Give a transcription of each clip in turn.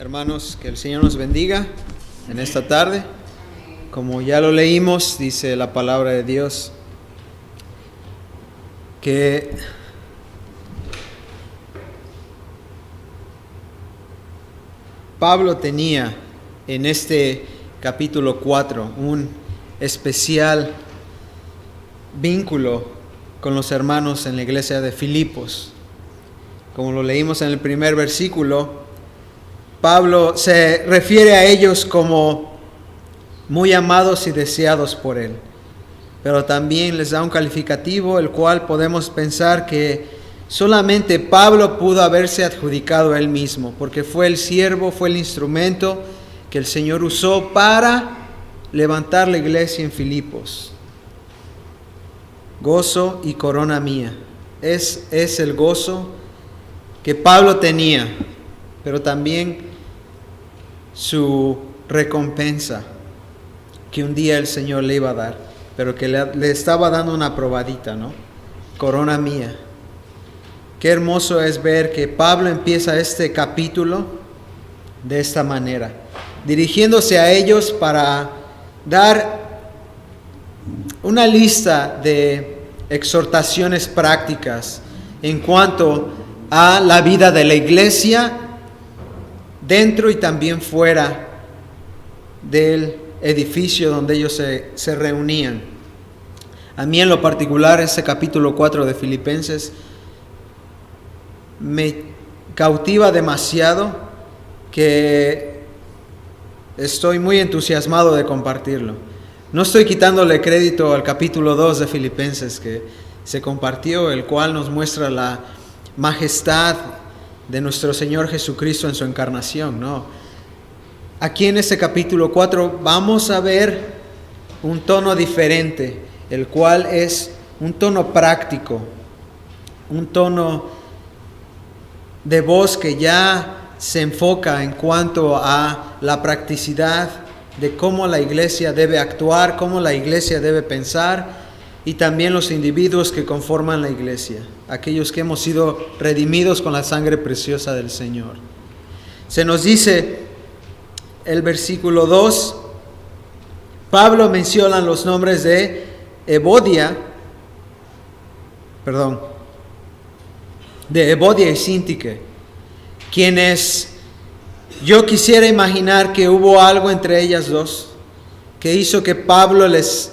Hermanos, que el Señor nos bendiga en esta tarde. Como ya lo leímos, dice la palabra de Dios que Pablo tenía en este capítulo 4 un especial vínculo con los hermanos en la iglesia de Filipos. Como lo leímos en el primer versículo, Pablo se refiere a ellos como muy amados y deseados por él, pero también les da un calificativo, el cual podemos pensar que solamente Pablo pudo haberse adjudicado a él mismo, porque fue el siervo, fue el instrumento que el Señor usó para levantar la iglesia en Filipos. Gozo y corona mía. Es el gozo que Pablo tenía, pero también su recompensa que un día el Señor le iba a dar, pero que le estaba dando una probadita, ¿no? Corona mía. Qué hermoso es ver que Pablo empieza este capítulo de esta manera, dirigiéndose a ellos para dar una lista de exhortaciones prácticas en cuanto a la vida de la iglesia dentro y también fuera del edificio donde ellos se reunían. A mí en lo particular, ese capítulo 4 de Filipenses me cautiva demasiado, que estoy muy entusiasmado de compartirlo. No estoy quitándole crédito al capítulo 2 de Filipenses que se compartió, el cual nos muestra la majestad de nuestro Señor Jesucristo en su encarnación, ¿no? Aquí en este capítulo 4 vamos a ver un tono diferente, el cual es un tono práctico, un tono de voz que ya se enfoca en cuanto a la practicidad de cómo la iglesia debe actuar, cómo la iglesia debe pensar, y también los individuos que conforman la iglesia, aquellos que hemos sido redimidos con la sangre preciosa del Señor. Se nos dice el versículo 2, Pablo menciona los nombres de Evodia y Síntique, quienes yo quisiera imaginar que hubo algo entre ellas dos que hizo que Pablo les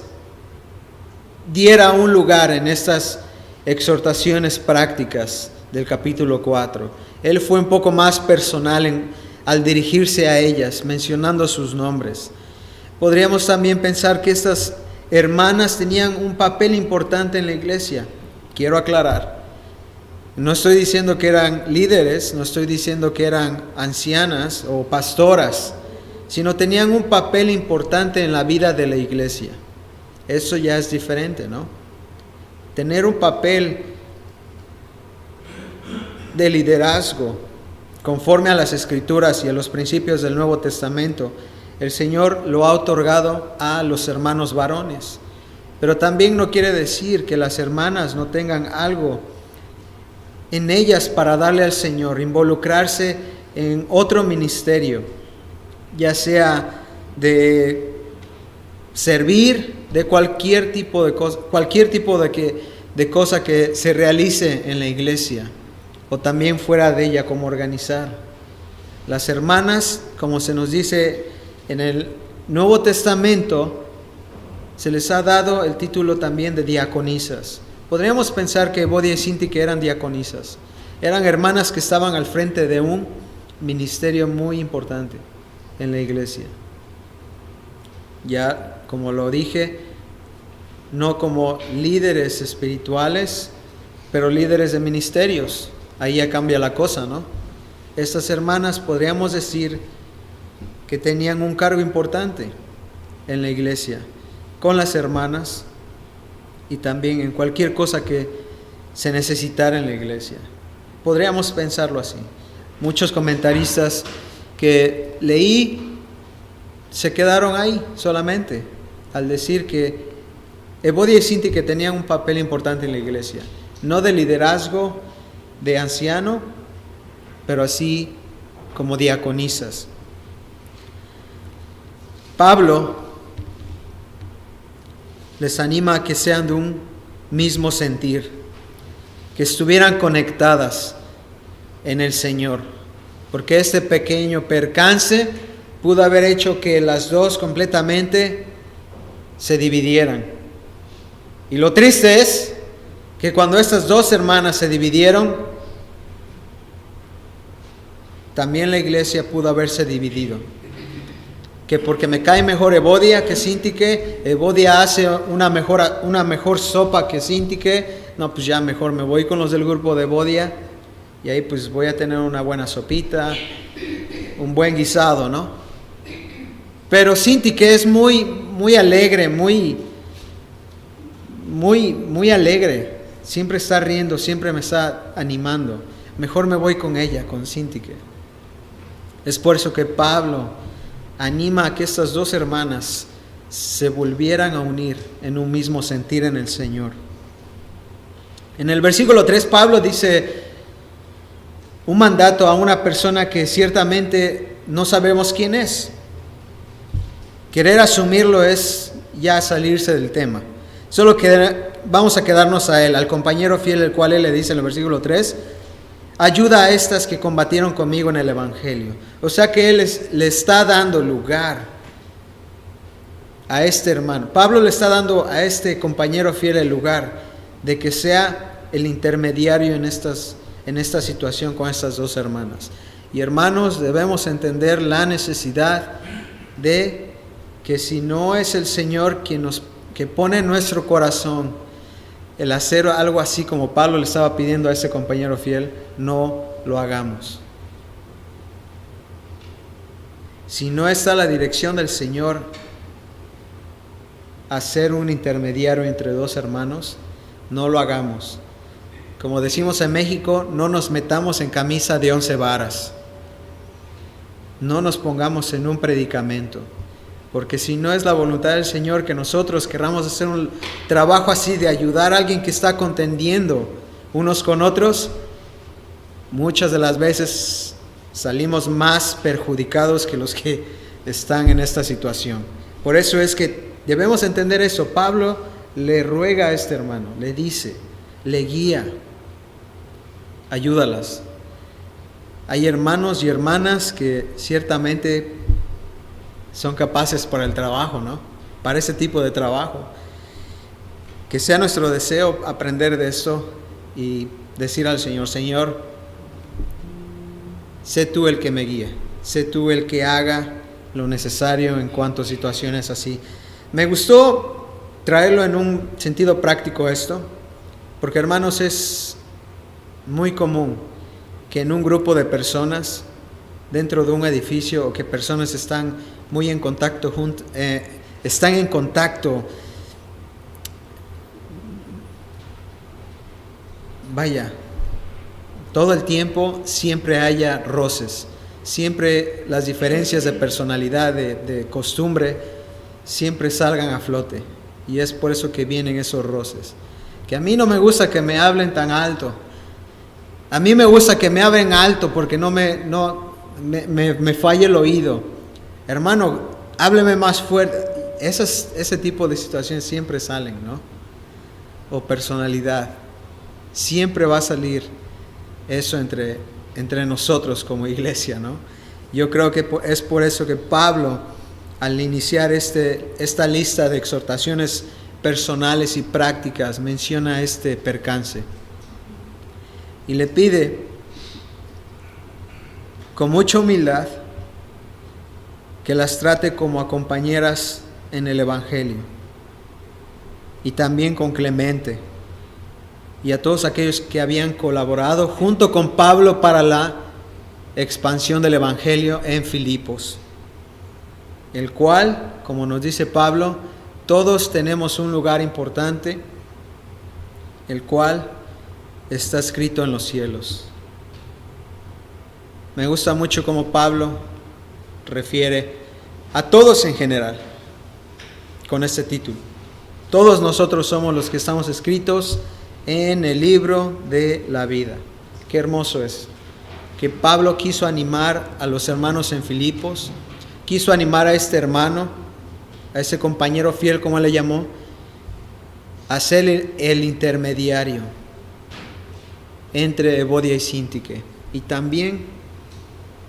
diera un lugar en estas exhortaciones prácticas del capítulo 4. Él fue un poco más personal al dirigirse a ellas, mencionando sus nombres. Podríamos también pensar que estas hermanas tenían un papel importante en la iglesia. Quiero aclarar, no estoy diciendo que eran líderes, no estoy diciendo que eran ancianas o pastoras, sino tenían un papel importante en la vida de la iglesia. Eso ya es diferente, ¿no? Tener un papel de liderazgo conforme a las Escrituras y a los principios del Nuevo Testamento, el Señor lo ha otorgado a los hermanos varones. Pero también no quiere decir que las hermanas no tengan algo en ellas para darle al Señor, involucrarse en otro ministerio, ya sea de servir, de cualquier tipo de cosa que se realice en la iglesia, o también fuera de ella, como organizar. Las hermanas, como se nos dice en el Nuevo Testamento, se les ha dado el título también de diaconisas. Podríamos pensar que Evodia y Síntique eran diaconisas, eran hermanas que estaban al frente de un ministerio muy importante en la iglesia. Ya, como lo dije, no como líderes espirituales, pero líderes de ministerios. Ahí ya cambia la cosa, ¿no? Estas hermanas podríamos decir que tenían un cargo importante en la iglesia, con las hermanas y también en cualquier cosa que se necesitara en la iglesia. Podríamos pensarlo así. Muchos comentaristas que leí se quedaron ahí solamente al decir que Evodia y Síntique tenían un papel importante en la iglesia, no de liderazgo, de anciano, pero así como diaconisas. Pablo les anima a que sean de un mismo sentir, que estuvieran conectadas en el Señor, porque este pequeño percance pudo haber hecho que las dos completamente se dividieran. Y lo triste es que cuando estas dos hermanas se dividieron, también la iglesia pudo haberse dividido. Que porque me cae mejor Evodia que Síntique, Evodia hace una mejor sopa que Síntique, no, pues ya mejor me voy con los del grupo de Evodia y ahí pues voy a tener una buena sopita, un buen guisado, ¿no? Pero Síntique es muy alegre, muy alegre, siempre está riendo, siempre me está animando. Mejor me voy con ella, con Síntique. Es por eso que Pablo anima a que estas dos hermanas se volvieran a unir en un mismo sentir en el Señor. En el versículo 3 Pablo dice un mandato a una persona que ciertamente no sabemos quién es. Querer asumirlo es ya salirse del tema. Solo que vamos a quedarnos a él, al compañero fiel, el cual él le dice en el versículo 3, ayuda a estas que combatieron conmigo en el Evangelio. O sea que él le está dando lugar a este hermano. Pablo le está dando a este compañero fiel el lugar de que sea el intermediario en esta situación con estas dos hermanas. Y hermanos, debemos entender la necesidad de que si no es el Señor que pone en nuestro corazón el hacer algo así como Pablo le estaba pidiendo a ese compañero fiel, no lo hagamos. Si no está la dirección del Señor a ser un intermediario entre dos hermanos, no lo hagamos. Como decimos en México, no nos metamos en camisa de 11 varas. No nos pongamos en un predicamento. Porque si no es la voluntad del Señor que nosotros querramos hacer un trabajo así de ayudar a alguien que está contendiendo unos con otros, muchas de las veces salimos más perjudicados que los que están en esta situación. Por eso es que debemos entender eso. Pablo le ruega a este hermano, le dice, le guía, ayúdalas. Hay hermanos y hermanas que ciertamente son capaces para el trabajo, ¿no? Para ese tipo de trabajo. Que sea nuestro deseo aprender de esto y decir al Señor, Señor, sé tú el que me guíe, sé tú el que haga lo necesario en cuanto a situaciones así. Me gustó traerlo en un sentido práctico esto, porque hermanos, es muy común que en un grupo de personas, dentro de un edificio, o que personas están muy en contacto, están en contacto, todo el tiempo siempre haya roces, siempre las diferencias de personalidad, de costumbre, siempre salgan a flote. Y es por eso que vienen esos roces. Que a mí no me gusta que me hablen tan alto. A mí me gusta que me hablen alto porque me falla el oído. Hermano, hábleme más fuerte. Ese tipo de situaciones siempre salen, ¿no? O personalidad. Siempre va a salir eso entre nosotros como iglesia, ¿no? Yo creo que es por eso que Pablo, al iniciar esta lista de exhortaciones personales y prácticas, menciona este percance. Y le pide con mucha humildad que las trate como a compañeras en el Evangelio, y también con Clemente y a todos aquellos que habían colaborado junto con Pablo para la expansión del Evangelio en Filipos, el cual, como nos dice Pablo, todos tenemos un lugar importante, el cual está escrito en los cielos. Me gusta mucho cómo Pablo refiere a todos en general con este título. Todos nosotros somos los que estamos escritos en el libro de la vida. Qué hermoso es. que Pablo quiso animar a los hermanos en Filipos, quiso animar a este hermano, a ese compañero fiel, como él le llamó, a ser el intermediario entre Evodia y Síntique, y también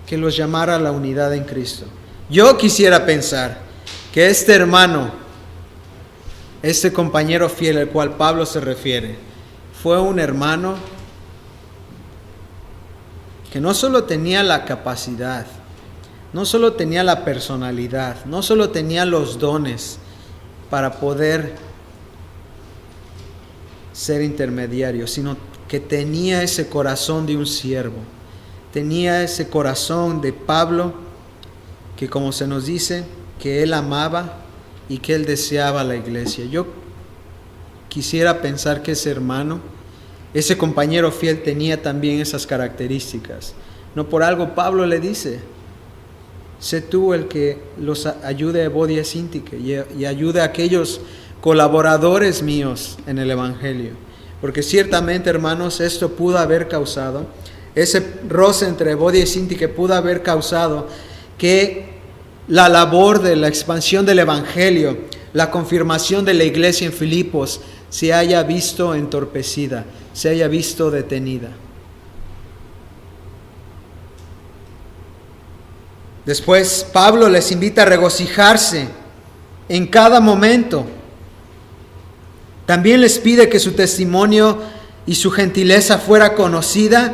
que los llamara a la unidad en Cristo. Yo quisiera pensar que este hermano, este compañero fiel al cual Pablo se refiere, fue un hermano que no solo tenía la capacidad, no solo tenía la personalidad, no solo tenía los dones para poder ser intermediario, sino que tenía ese corazón de un siervo, tenía ese corazón de Pablo, que como se nos dice, que él amaba y que él deseaba la iglesia. Yo quisiera pensar que ese hermano, ese compañero fiel, tenía también esas características. No por algo Pablo le dice: sé tú el que los ayude a Evodia y Síntique y ayude a aquellos colaboradores míos en el Evangelio. Porque ciertamente, hermanos, esto pudo haber causado, ese roce entre Evodia y Síntique pudo haber causado que la labor de la expansión del Evangelio, la confirmación de la iglesia en Filipos, se haya visto entorpecida, se haya visto detenida. Después Pablo les invita a regocijarse en cada momento. También les pide que su testimonio y su gentileza fuera conocida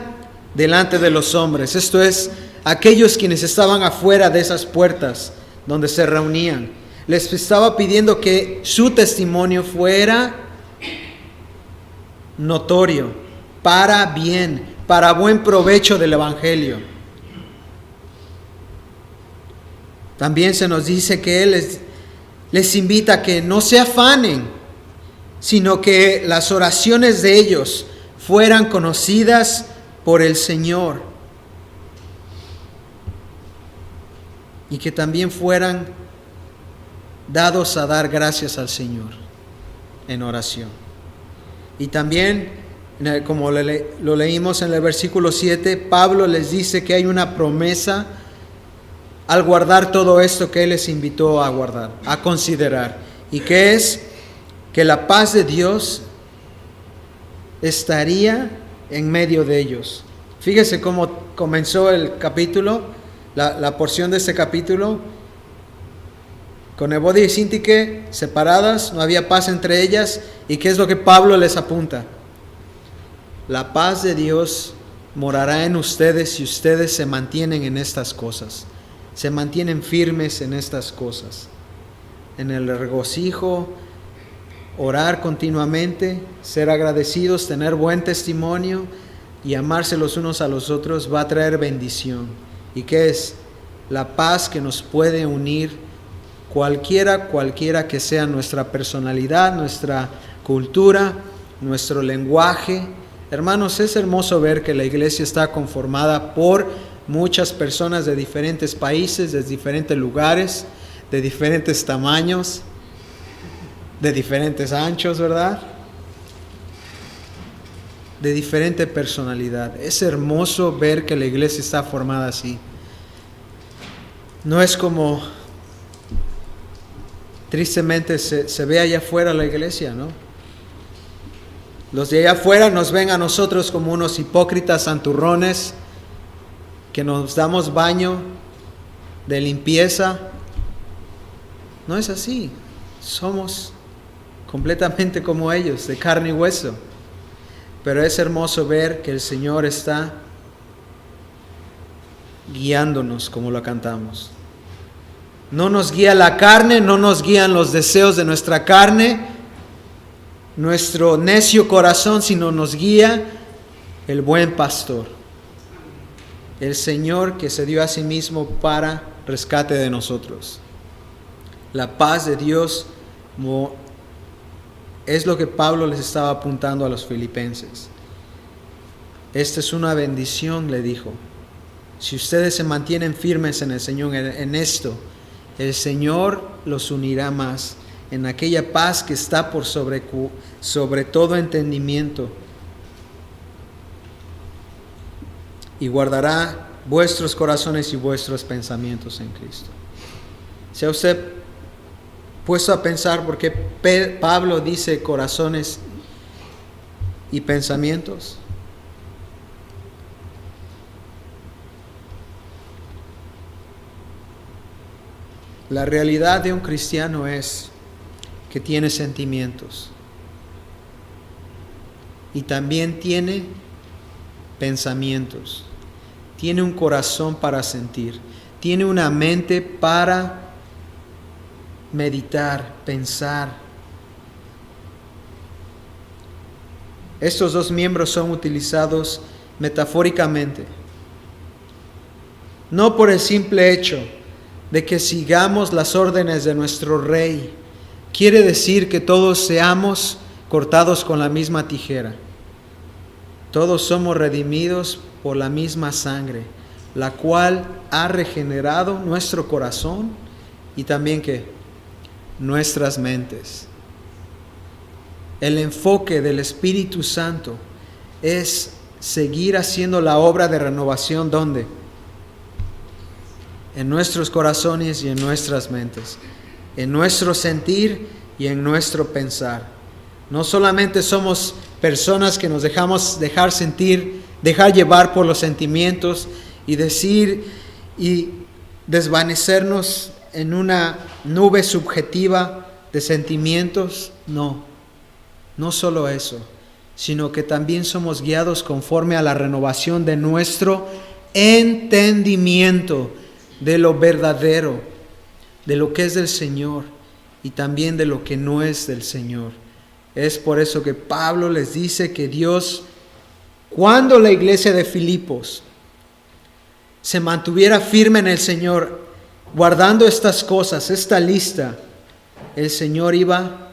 delante de los hombres. Esto es, aquellos quienes estaban afuera de esas puertas donde se reunían. Les estaba pidiendo que su testimonio fuera notorio, para bien, para buen provecho del Evangelio. También se nos dice que Él les invita a que no se afanen, sino que las oraciones de ellos fueran conocidas por el Señor y que también fueran dados a dar gracias al Señor en oración. Y también, como lo leímos en el versículo 7, Pablo les dice que hay una promesa al guardar todo esto que Él les invitó a guardar, a considerar, y que es que la paz de Dios estaría en medio de ellos. Fíjese cómo comenzó el capítulo, la porción de este capítulo, con Evodia y Síntique separadas, no había paz entre ellas. ¿Y qué es lo que Pablo les apunta? La paz de Dios morará en ustedes si ustedes se mantienen en estas cosas, se mantienen firmes en estas cosas, en el regocijo, orar continuamente, ser agradecidos, tener buen testimonio y amarse los unos a los otros va a traer bendición. ¿Y qué es? La paz que nos puede unir cualquiera que sea nuestra personalidad, nuestra cultura, nuestro lenguaje. Hermanos, es hermoso ver que la iglesia está conformada por muchas personas de diferentes países, de diferentes lugares, de diferentes tamaños, de diferentes anchos, ¿verdad? De diferente personalidad. Es hermoso ver que la iglesia está formada así. No es como tristemente se ve allá afuera la iglesia, ¿no? Los de allá afuera nos ven a nosotros como unos hipócritas santurrones que nos damos baño de limpieza. No es así. Somos completamente como ellos, de carne y hueso. Pero es hermoso ver que el Señor está guiándonos como lo cantamos. No nos guía la carne, no nos guían los deseos de nuestra carne, nuestro necio corazón, sino nos guía el buen pastor, el Señor que se dio a sí mismo para rescate de nosotros. La paz de Dios es lo que Pablo les estaba apuntando a los filipenses. Esta es una bendición, le dijo. Si ustedes se mantienen firmes en el Señor, en esto, el Señor los unirá más en aquella paz que está por sobre todo entendimiento. y guardará vuestros corazones y vuestros pensamientos en Cristo. ¿Se ha usted puesto a pensar por qué Pablo dice corazones y pensamientos? La realidad de un cristiano es que tiene sentimientos y también tiene pensamientos. Tiene un corazón para sentir, tiene una mente para meditar, pensar. Estos dos miembros son utilizados metafóricamente, no por el simple hecho de que sigamos las órdenes de nuestro Rey. Quiere decir que todos seamos cortados con la misma tijera. Todos somos redimidos por la misma sangre, la cual ha regenerado nuestro corazón y también ¿qué? Nuestras mentes. El enfoque del Espíritu Santo es seguir haciendo la obra de renovación. ¿Dónde? En nuestros corazones y en nuestras mentes, en nuestro sentir y en nuestro pensar. No solamente somos personas que nos dejamos dejar sentir, dejar llevar por los sentimientos y decir y desvanecernos en una nube subjetiva de sentimientos. No solo eso, sino que también somos guiados conforme a la renovación de nuestro entendimiento de lo verdadero, de lo que es del Señor y también de lo que no es del Señor. Es por eso que Pablo les dice que Dios, cuando la iglesia de Filipos se mantuviera firme en el Señor, guardando estas cosas, esta lista, el Señor iba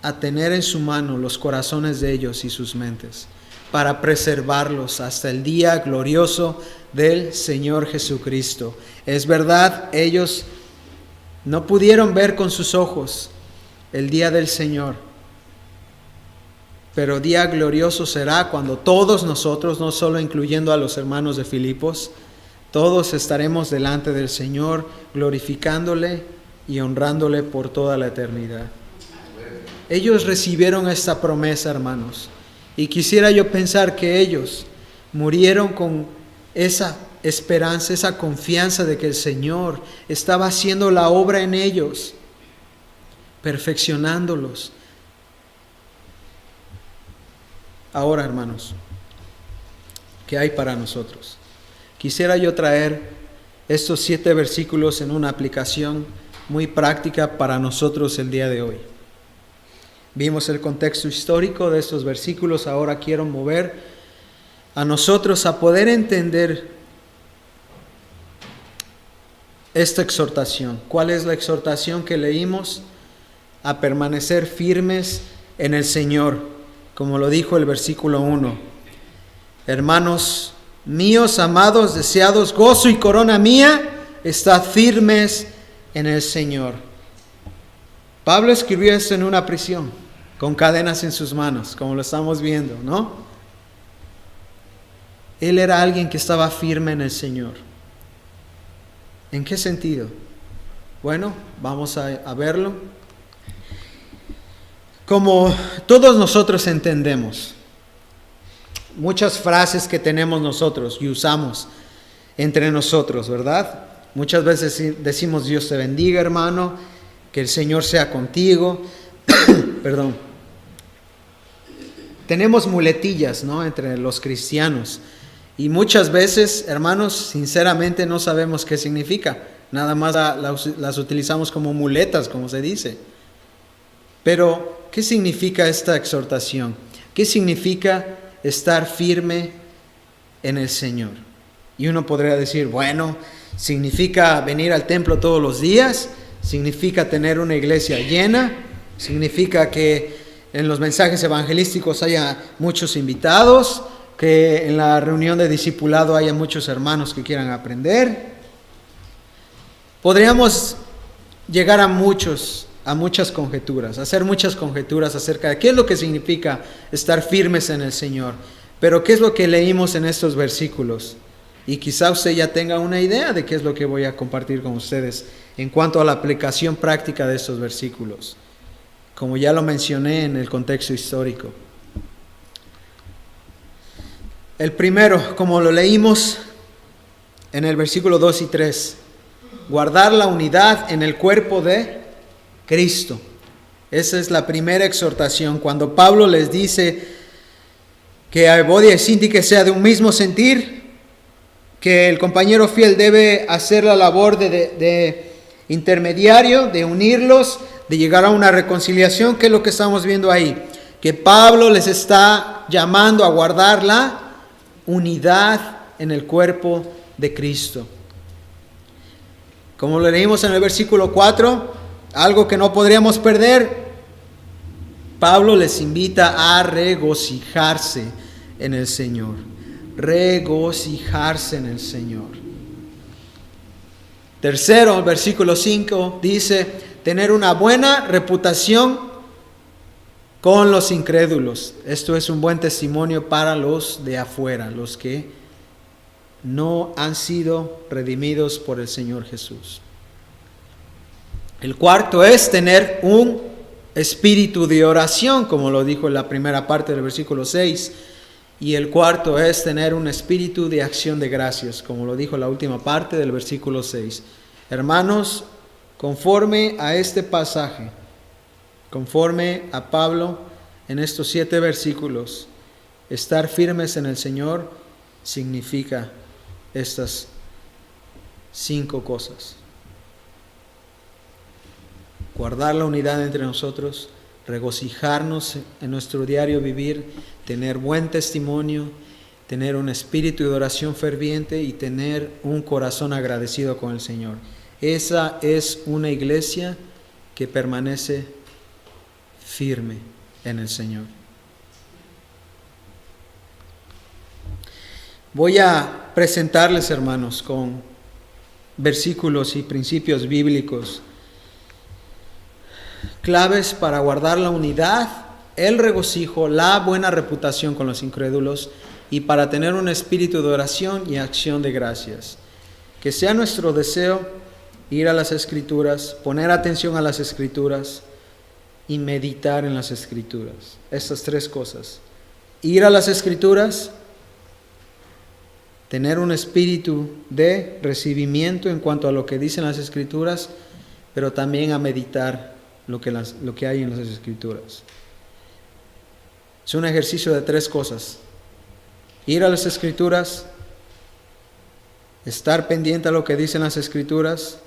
a tener en su mano los corazones de ellos y sus mentes, para preservarlos hasta el día glorioso del Señor Jesucristo. Es verdad, ellos no pudieron ver con sus ojos el día del Señor, pero día glorioso será cuando todos nosotros, no solo incluyendo a los hermanos de Filipos, todos estaremos delante del Señor glorificándole y honrándole por toda la eternidad. Ellos recibieron esta promesa, hermanos, y quisiera yo pensar que ellos murieron con esa esperanza, esa confianza de que el Señor estaba haciendo la obra en ellos, perfeccionándolos. Ahora, hermanos, ¿qué hay para nosotros? Quisiera yo traer estos 7 versículos en una aplicación muy práctica para nosotros el día de hoy. Vimos el contexto histórico de estos versículos, ahora quiero mover a nosotros a poder entender esta exhortación. ¿Cuál es la exhortación que leímos? A permanecer firmes en el Señor, como lo dijo el versículo 1. Hermanos míos, amados, deseados, gozo y corona mía, estad firmes en el Señor. Pablo escribió esto en una prisión, con cadenas en sus manos, como lo estamos viendo, ¿no? Él era alguien que estaba firme en el Señor. ¿En qué sentido? Bueno, vamos a verlo. Como todos nosotros entendemos, muchas frases que tenemos nosotros y usamos entre nosotros, ¿verdad? Muchas veces decimos Dios te bendiga, hermano, que el Señor sea contigo. Perdón. Tenemos muletillas, ¿no?, entre los cristianos. Y muchas veces, hermanos, sinceramente no sabemos qué significa. Nada más las utilizamos como muletas, como se dice. Pero, ¿qué significa esta exhortación? ¿Qué significa estar firme en el Señor? Y uno podría decir, bueno, significa venir al templo todos los días, significa tener una iglesia llena, significa que en los mensajes evangelísticos haya muchos invitados, que en la reunión de discipulado haya muchos hermanos que quieran aprender. Podríamos llegar a muchas conjeturas, hacer muchas conjeturas acerca de qué es lo que significa estar firmes en el Señor. Pero ¿qué es lo que leímos en estos versículos? Y quizá usted ya tenga una idea de qué es lo que voy a compartir con ustedes en cuanto a la aplicación práctica de estos versículos, como ya lo mencioné en el contexto histórico. El primero, como lo leímos en el versículo 2 y 3, guardar la unidad en el cuerpo de Cristo. Esa es la primera exhortación. Cuando Pablo les dice que a Evodia y Síntique sea de un mismo sentir, que el compañero fiel debe hacer la labor de intermediario, de unirlos, de llegar a una reconciliación, que es lo que estamos viendo ahí. Que Pablo les está llamando a guardar la unidad en el cuerpo de Cristo. Como lo leímos en el versículo 4, algo que no podríamos perder, Pablo les invita a regocijarse en el Señor. Regocijarse en el Señor. Tercero, el versículo 5 dice, tener una buena reputación con los incrédulos. Esto es un buen testimonio para los de afuera, los que no han sido redimidos por el Señor Jesús. El cuarto es tener un espíritu de oración, como lo dijo en la primera parte del versículo 6. Y el cuarto es tener un espíritu de acción de gracias, como lo dijo la última parte del versículo 6. Hermanos, conforme a este pasaje, conforme a Pablo en estos 7 versículos, estar firmes en el Señor significa estas 5 cosas. Guardar la unidad entre nosotros, regocijarnos en nuestro diario vivir, tener buen testimonio, tener un espíritu de oración ferviente y tener un corazón agradecido con el Señor. Esa es una iglesia que permanece firme en el Señor. Voy a presentarles, hermanos, con versículos y principios bíblicos, claves para guardar la unidad, el regocijo, la buena reputación con los incrédulos y para tener un espíritu de oración y acción de gracias. Que sea nuestro deseo ir a las Escrituras, poner atención a las Escrituras y meditar en las Escrituras. Estas 3 cosas. Ir a las Escrituras, tener un espíritu de recibimiento en cuanto a lo que dicen las Escrituras, pero también a meditar lo que hay en las Escrituras. Es un ejercicio de 3 cosas. Ir a las Escrituras, estar pendiente a lo que dicen las Escrituras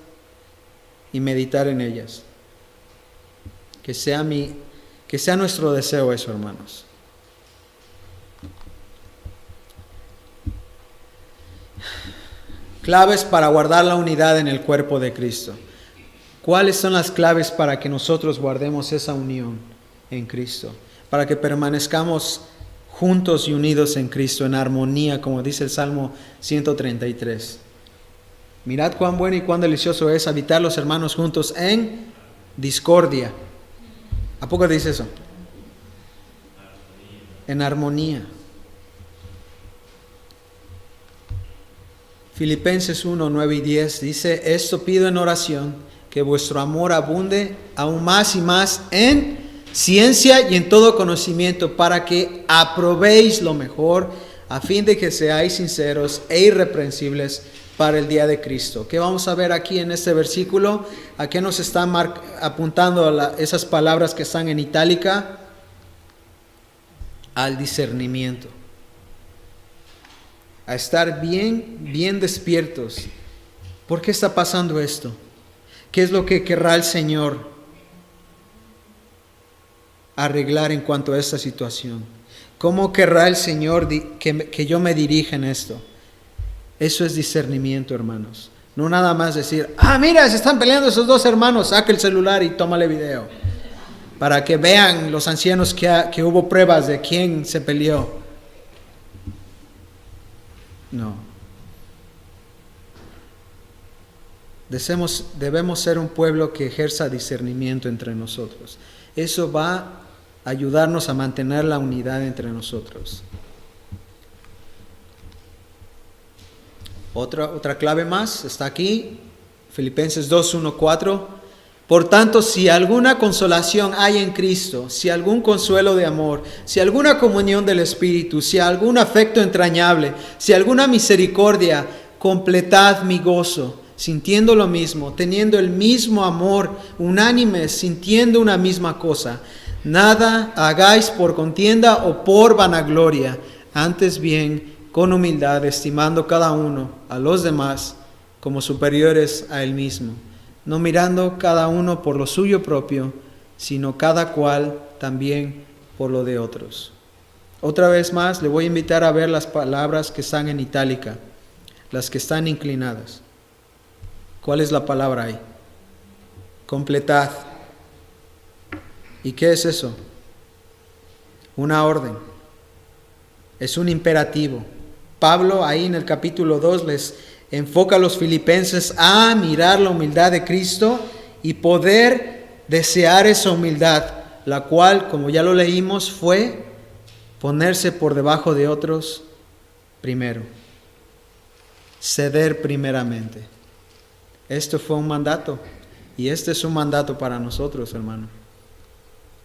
y meditar en ellas. Que sea nuestro deseo eso, hermanos. Claves para guardar la unidad en el cuerpo de Cristo. ¿Cuáles son las claves para que nosotros guardemos esa unión en Cristo? Para que permanezcamos juntos y unidos en Cristo, en armonía, como dice el Salmo 133. Mirad cuán bueno y cuán delicioso es habitar los hermanos juntos en discordia. ¿A poco dice eso? En armonía. Filipenses 1, 9 y 10 dice, esto pido en oración, que vuestro amor abunde aún más y más en ciencia y en todo conocimiento, para que aprobéis lo mejor, a fin de que seáis sinceros e irreprensibles para el día de Cristo. ¿Qué vamos a ver aquí en este versículo? ¿A qué nos están apuntando esas palabras que están en itálica? Al discernimiento. A estar bien despiertos. ¿Por qué está pasando esto? ¿Qué es lo que querrá el Señor arreglar en cuanto a esta situación? ¿Cómo querrá el Señor que yo me dirija en esto? Eso es discernimiento, hermanos. No nada más decir, mira, se están peleando esos 2 hermanos, saca el celular y tómale video. Para que vean los ancianos que hubo pruebas de quién se peleó. No. Debemos ser un pueblo que ejerza discernimiento entre nosotros. Eso va a ayudarnos a mantener la unidad entre nosotros. Otra clave más está aquí, Filipenses 2, 1, 4. Por tanto, si alguna consolación hay en Cristo, si algún consuelo de amor, si alguna comunión del Espíritu, si algún afecto entrañable, si alguna misericordia, completad mi gozo, sintiendo lo mismo, teniendo el mismo amor, unánimes, sintiendo una misma cosa. Nada hagáis por contienda o por vanagloria, antes bien con humildad, estimando cada uno a los demás como superiores a él mismo, no mirando cada uno por lo suyo propio, sino cada cual también por lo de otros. Otra vez más, le voy a invitar a ver las palabras que están en itálica, las que están inclinadas. ¿Cuál es la palabra ahí? Completad. ¿Y qué es eso? Una orden. Es un imperativo. Pablo ahí en el capítulo 2 les enfoca a los filipenses a mirar la humildad de Cristo y poder desear esa humildad, la cual, como ya lo leímos, fue ponerse por debajo de otros primero. Ceder primeramente. Esto fue un mandato y este es un mandato para nosotros, hermano.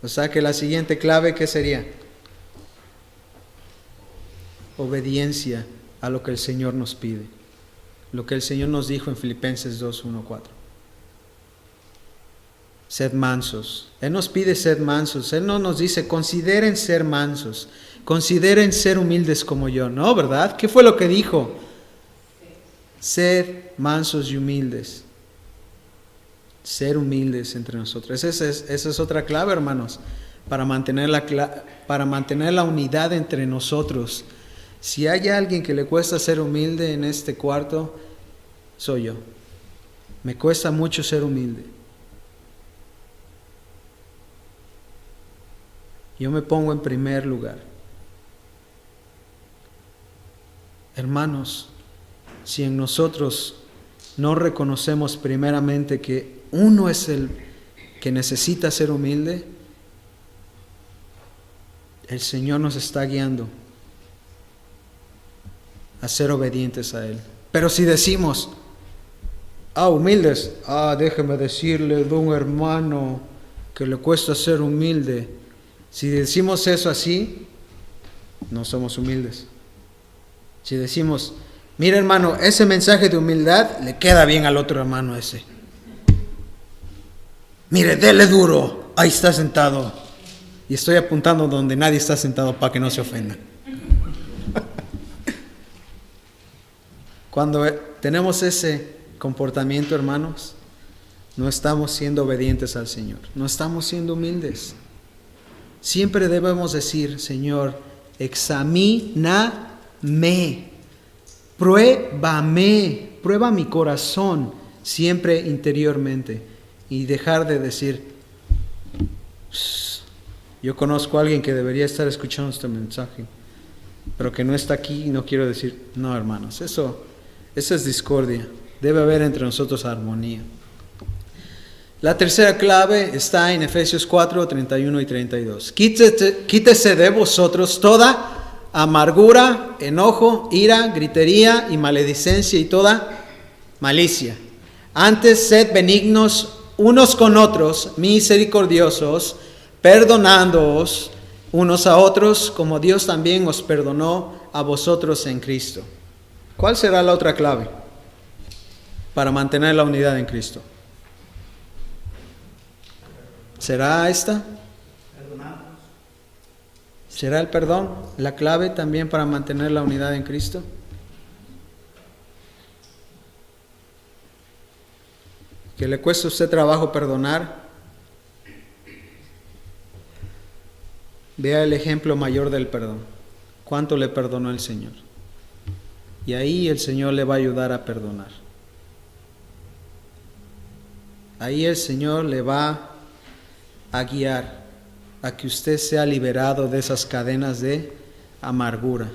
O sea que la siguiente clave, ¿qué sería? Obediencia a lo que el Señor nos pide. Lo que el Señor nos dijo en Filipenses 2, 1, 4. Sed mansos. Él nos pide sed mansos. Él no nos dice, consideren ser mansos. Consideren ser humildes como yo. No, ¿verdad? ¿Qué fue lo que dijo? Sed mansos y humildes. Ser humildes entre nosotros. Esa es otra clave, hermanos, para mantener la unidad entre nosotros. Si hay alguien que le cuesta ser humilde en este cuarto, soy yo. Me cuesta mucho ser humilde. Yo me pongo en primer lugar. Hermanos, si en nosotros no reconocemos primeramente que uno es el que necesita ser humilde, el Señor nos está guiando a ser obedientes a Él. Pero si decimos, humildes, déjeme decirle de un hermano que le cuesta ser humilde. Si decimos eso así, no somos humildes. Si decimos, mira hermano, ese mensaje de humildad le queda bien al otro hermano ese. Mire, dele duro, ahí está sentado. Y estoy apuntando donde nadie está sentado para que no se ofenda. Cuando tenemos ese comportamiento, hermanos, no estamos siendo obedientes al Señor, no estamos siendo humildes. Siempre debemos decir, Señor, examíname, pruébame, prueba mi corazón, siempre interiormente, y dejar de decir, yo conozco a alguien que debería estar escuchando este mensaje, pero que no está aquí y no quiero decir, no hermanos, eso es discordia. Debe haber entre nosotros armonía. La tercera clave está en Efesios 4, 31 y 32. Quítese de vosotros toda amargura, enojo, ira, gritería y maledicencia y toda malicia. Antes sed benignos unos con otros, misericordiosos, perdonándoos unos a otros, como Dios también os perdonó a vosotros en Cristo. ¿Cuál será la otra clave para mantener la unidad en Cristo? ¿Será esta? ¿Será el perdón la clave también para mantener la unidad en Cristo? ¿Que le cuesta a usted trabajo perdonar? Vea el ejemplo mayor del perdón. ¿Cuánto le perdonó el Señor? Y ahí el Señor le va a ayudar a perdonar. Ahí el Señor le va a guiar a que usted sea liberado de esas cadenas de amargura,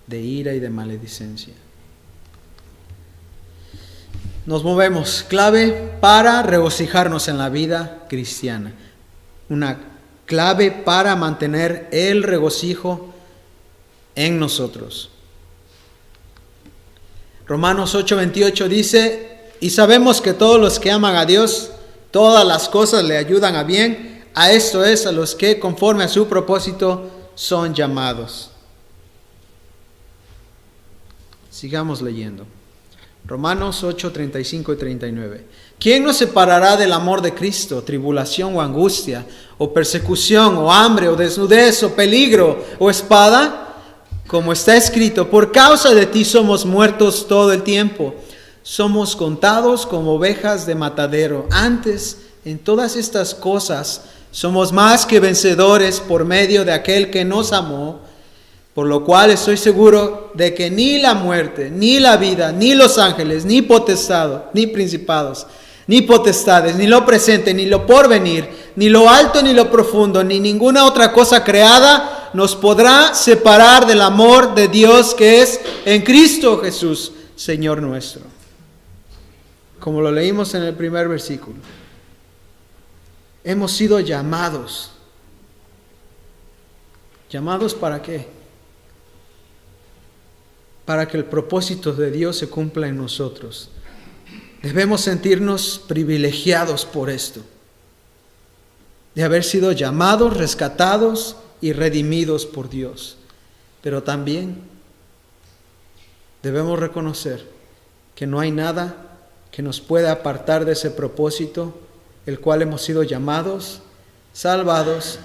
de ira y de maledicencia. Nos movemos. Clave para regocijarnos en la vida cristiana. Una clave para mantener el regocijo en nosotros. Romanos 8:28 dice, y sabemos que todos los que aman a Dios, todas las cosas le ayudan a bien, a esto es, a los que conforme a su propósito son llamados. Sigamos leyendo. Romanos 8:35 y 39. ¿Quién nos separará del amor de Cristo? ¿Tribulación o angustia, o persecución, o hambre, o desnudez, o peligro, o espada? Como está escrito, por causa de ti somos muertos todo el tiempo. Somos contados como ovejas de matadero. Antes, en todas estas cosas, somos más que vencedores por medio de aquel que nos amó. Por lo cual estoy seguro de que ni la muerte, ni la vida, ni los ángeles, ni potestados, ni principados, ni potestades, ni lo presente, ni lo porvenir, ni lo alto, ni lo profundo, ni ninguna otra cosa creada nos podrá separar del amor de Dios que es en Cristo Jesús, Señor nuestro. Como lo leímos en el primer versículo. Hemos sido llamados. ¿Llamados para qué? Para que el propósito de Dios se cumpla en nosotros. Debemos sentirnos privilegiados por esto, de haber sido llamados, rescatados y redimidos por Dios. Pero también debemos reconocer que no hay nada que nos pueda apartar de ese propósito, el cual hemos sido llamados, salvados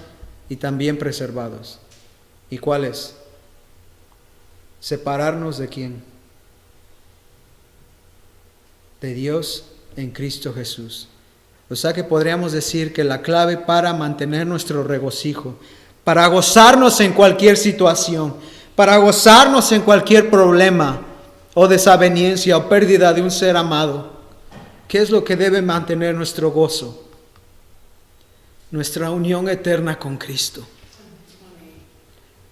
y también preservados. ¿Y cuál es? ¿Separarnos de quién? De Dios en Cristo Jesús. O sea que podríamos decir que la clave para mantener nuestro regocijo, para gozarnos en cualquier situación, para gozarnos en cualquier problema o desaveniencia o pérdida de un ser amado, ¿qué es lo que debe mantener nuestro gozo? Nuestra unión eterna con Cristo.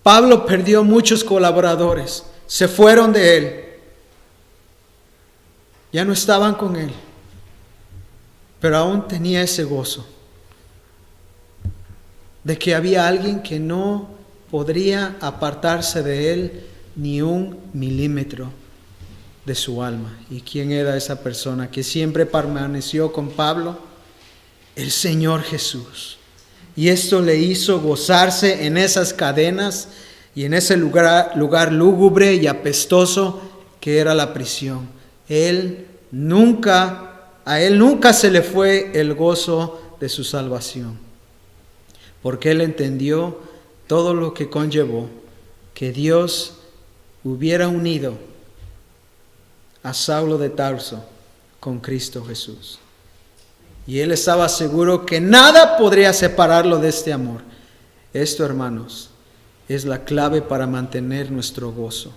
Pablo perdió muchos colaboradores, se fueron de él, ya no estaban con él, pero aún tenía ese gozo de que había alguien que no podría apartarse de él ni un milímetro de su alma. ¿Y quién era esa persona que siempre permaneció con Pablo? El Señor Jesús. Y esto le hizo gozarse en esas cadenas y en ese lugar lúgubre y apestoso que era la prisión. A él nunca se le fue el gozo de su salvación, porque él entendió todo lo que conllevó que Dios hubiera unido a Saulo de Tarso con Cristo Jesús. Y él estaba seguro que nada podría separarlo de este amor. Esto, hermanos, es la clave para mantener nuestro gozo.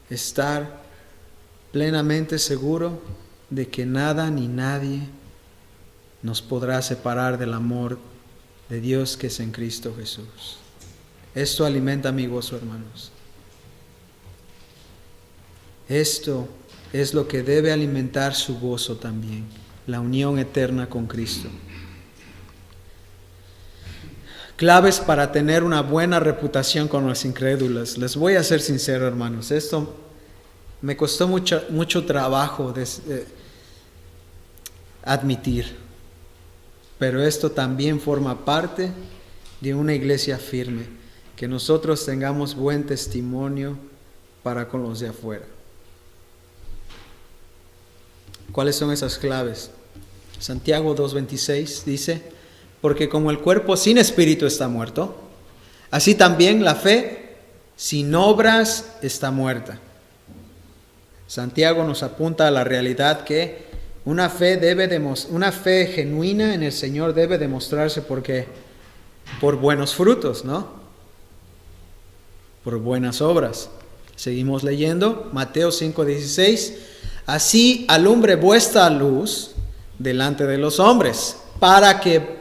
Estar plenamente seguro de que nada ni nadie nos podrá separar del amor de Dios que es en Cristo Jesús. Esto alimenta mi gozo, hermanos. Esto es lo que debe alimentar su gozo también, la unión eterna con Cristo. Claves para tener una buena reputación con los incrédulos. Les voy a ser sincero, hermanos, esto me costó mucho trabajo admitir, pero esto también forma parte de una iglesia firme, que nosotros tengamos buen testimonio para con los de afuera. ¿Cuáles son esas claves? Santiago 2:26 dice: porque como el cuerpo sin espíritu está muerto, así también la fe sin obras está muerta. Santiago nos apunta a la realidad que una fe genuina en el Señor debe demostrarse porque por buenos frutos, ¿no? Por buenas obras. Seguimos leyendo Mateo 5:16. Así alumbre vuestra luz delante de los hombres, para que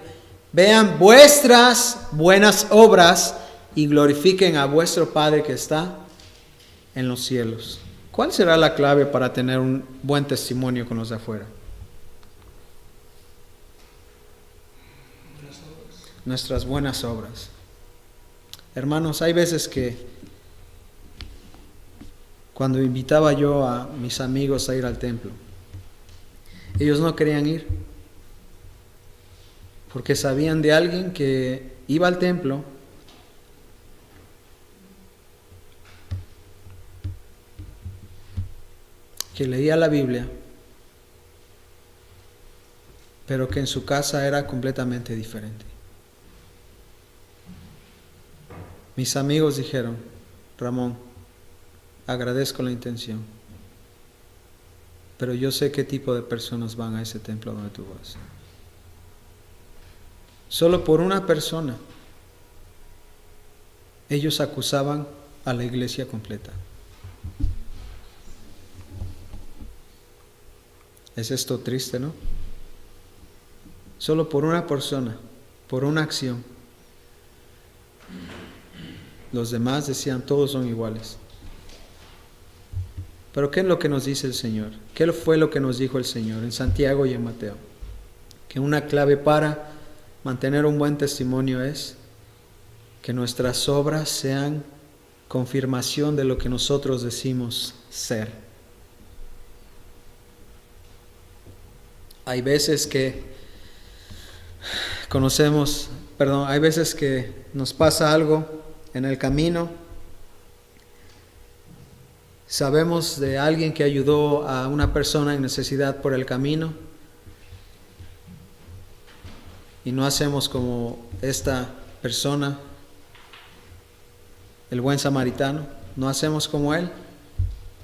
vean vuestras buenas obras y glorifiquen a vuestro Padre que está en los cielos. ¿Cuál será la clave para tener un buen testimonio con los de afuera? Nuestras buenas obras. Hermanos, hay veces que cuando invitaba yo a mis amigos a ir al templo. Ellos no querían ir porque sabían de alguien que iba al templo que leía la Biblia, pero que en su casa era completamente diferente. Mis amigos dijeron: Ramón, agradezco la intención, pero yo sé qué tipo de personas van a ese templo donde tú vas. Solo por una persona ellos acusaban a la iglesia completa. ¿Es esto triste, no? Solo por una persona, por una acción. Los demás decían, todos son iguales. Pero ¿qué es lo que nos dice el Señor? ¿Qué fue lo que nos dijo el Señor en Santiago y en Mateo? Que una clave para mantener un buen testimonio es que nuestras obras sean confirmación de lo que nosotros decimos ser. Hay veces que hay veces que nos pasa algo en el camino. Sabemos de alguien que ayudó a una persona en necesidad por el camino y no hacemos como esta persona, el buen samaritano, no hacemos como él,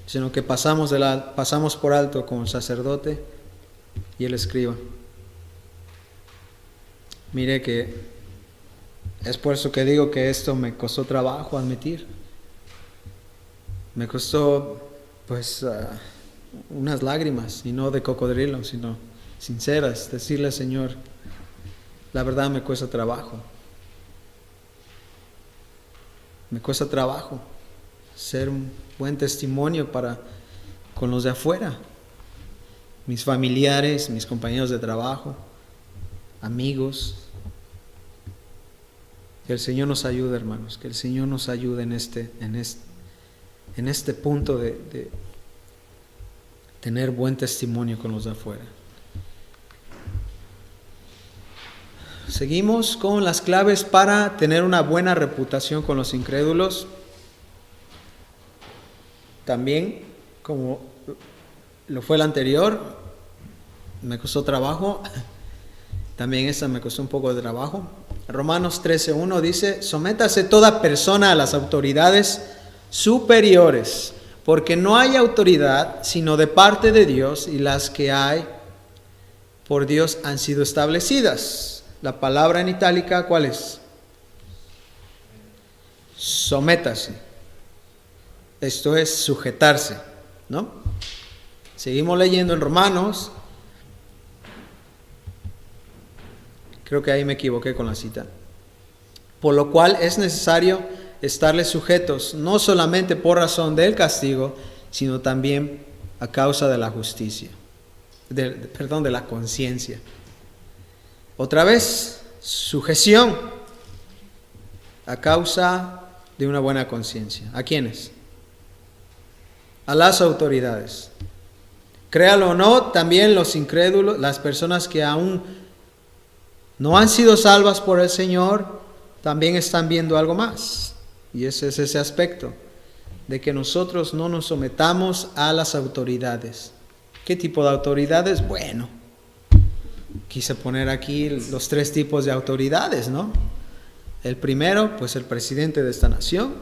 sino que pasamos por alto como el sacerdote y el escriba. Mire que es por eso que digo que esto me costó trabajo admitir. Me costó unas lágrimas, y no de cocodrilo, sino sinceras, decirle: Señor, la verdad me cuesta trabajo. Me cuesta trabajo ser un buen testimonio con los de afuera, mis familiares, mis compañeros de trabajo, amigos. Que el Señor nos ayude, hermanos, que el Señor nos ayude en este punto de tener buen testimonio con los de afuera. Seguimos con las claves para tener una buena reputación con los incrédulos. También, como lo fue el anterior, me costó trabajo. También esta me costó un poco de trabajo. Romanos 13:1 dice: sométase toda persona a las autoridades superiores, porque no hay autoridad sino de parte de Dios, y las que hay por Dios han sido establecidas. La palabra en itálica, ¿cuál es? Sométase. Esto es sujetarse, ¿no? Seguimos leyendo en Romanos. Creo que ahí me equivoqué con la cita. Por lo cual es necesario estarles sujetos, no solamente por razón del castigo, sino también a causa de la justicia, de la conciencia. Otra vez, sujeción a causa de una buena conciencia. ¿A quiénes? A las autoridades. Créalo o no, también los incrédulos, las personas que aún no han sido salvas por el Señor, también están viendo algo más. Y ese es ese aspecto de que nosotros no nos sometamos a las autoridades. ¿Qué tipo de autoridades? Bueno, quise poner aquí los 3 tipos de autoridades, ¿no? El primero, pues el presidente de esta nación.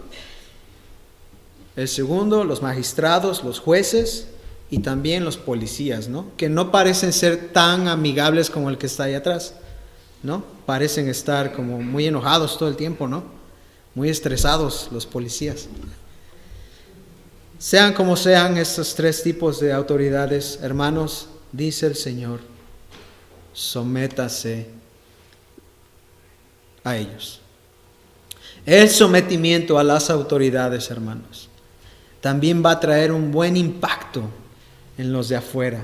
El segundo, los magistrados, los jueces y también los policías, ¿no? Que no parecen ser tan amigables como el que está ahí atrás, ¿no? Parecen estar como muy enojados todo el tiempo, ¿no? Muy estresados los policías. Sean como sean estos 3 tipos de autoridades, hermanos, dice el Señor, sométase a ellos. El sometimiento a las autoridades, hermanos, también va a traer un buen impacto en los de afuera,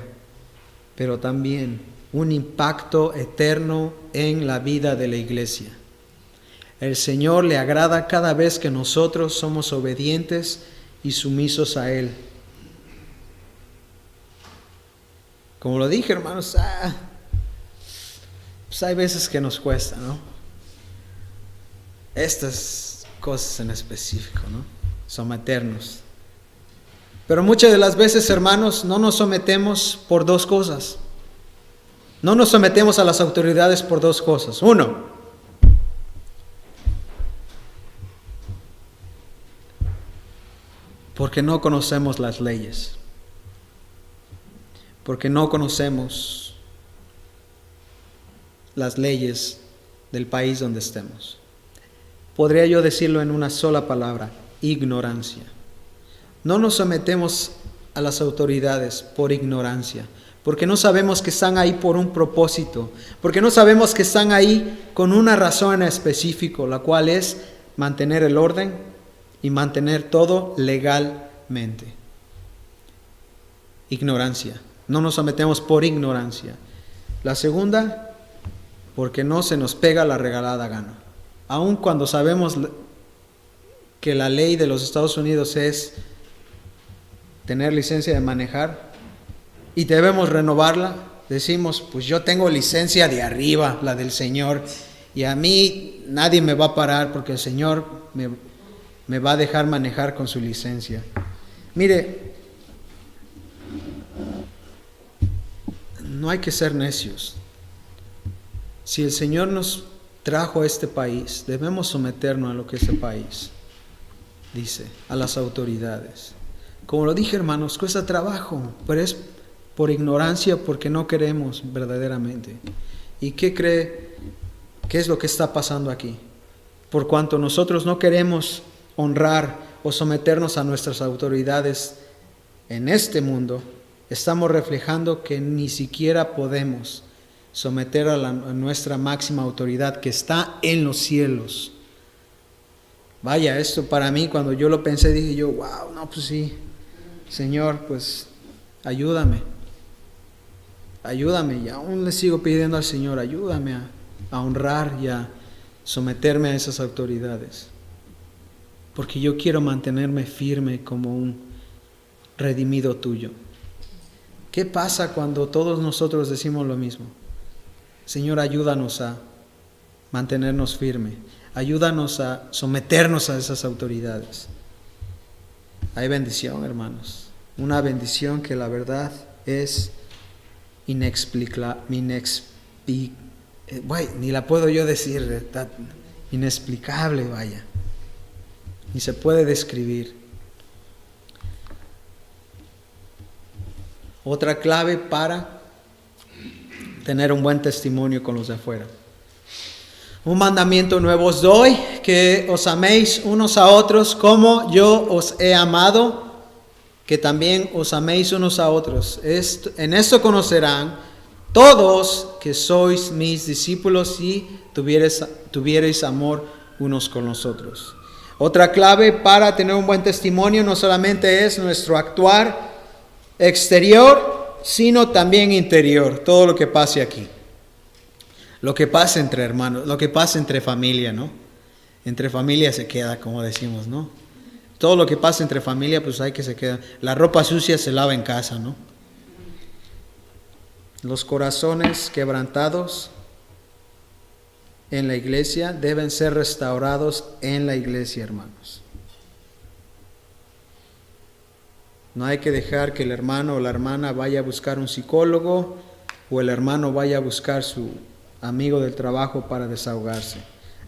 pero también un impacto eterno en la vida de la iglesia. El Señor le agrada cada vez que nosotros somos obedientes y sumisos a Él. Como lo dije, hermanos, pues hay veces que nos cuesta, ¿no? Estas cosas en específico, ¿no? Someternos. Pero muchas de las veces, hermanos, no nos sometemos por dos cosas. No nos sometemos a las autoridades por dos cosas. Uno, porque no conocemos las leyes. Porque no conocemos las leyes del país donde estemos. Podría yo decirlo en una sola palabra: ignorancia. No nos sometemos a las autoridades por ignorancia, porque no sabemos que están ahí por un propósito, porque no sabemos que están ahí con una razón en específico, la cual es mantener el orden y mantener todo legalmente. Ignorancia. No nos sometemos por ignorancia. La segunda, porque no se nos pega la regalada gana. Aun cuando sabemos que la ley de los Estados Unidos es tener licencia de manejar y debemos renovarla, decimos, pues yo tengo licencia de arriba, la del Señor, y a mí nadie me va a parar porque el Señor me va a dejar manejar con su licencia. Mire, no hay que ser necios. Si el Señor nos trajo a este país, debemos someternos a lo que este país dice, a las autoridades. Como lo dije, hermanos, cuesta trabajo, pero es por ignorancia, porque no queremos verdaderamente. ¿Y qué cree? ¿Qué es lo que está pasando aquí? Por cuanto nosotros no queremos honrar o someternos a nuestras autoridades en este mundo, estamos reflejando que ni siquiera podemos someter a nuestra máxima autoridad que está en los cielos. Vaya, esto para mí, cuando yo lo pensé, dije yo, wow, no, pues sí, Señor, pues ayúdame, y aún le sigo pidiendo al Señor, ayúdame a honrar y a someterme a esas autoridades, porque yo quiero mantenerme firme como un redimido tuyo. ¿Qué pasa cuando todos nosotros decimos lo mismo? Señor, ayúdanos a mantenernos firme, ayúdanos a someternos a esas autoridades. Hay bendición, hermanos, una bendición que la verdad es inexplicable, ni la puedo yo decir, inexplicable, vaya, ni se puede describir. Otra clave para tener un buen testimonio con los de afuera. Un mandamiento nuevo os doy, que os améis unos a otros como yo os he amado, que también os améis unos a otros. En esto conocerán todos que sois mis discípulos, si tuviereis amor unos con los otros. Otra clave para tener un buen testimonio no solamente es nuestro actuar exterior, sino también interior. Todo lo que pase aquí, lo que pasa entre hermanos, lo que pasa entre familia, ¿no? Entre familia se queda, como decimos, ¿no? Todo lo que pasa entre familia, pues hay que se queda. La ropa sucia se lava en casa, ¿no? Los corazones quebrantados en la iglesia deben ser restaurados en la iglesia, hermanos. No hay que dejar que el hermano o la hermana vaya a buscar un psicólogo o el hermano vaya a buscar su amigo del trabajo para desahogarse.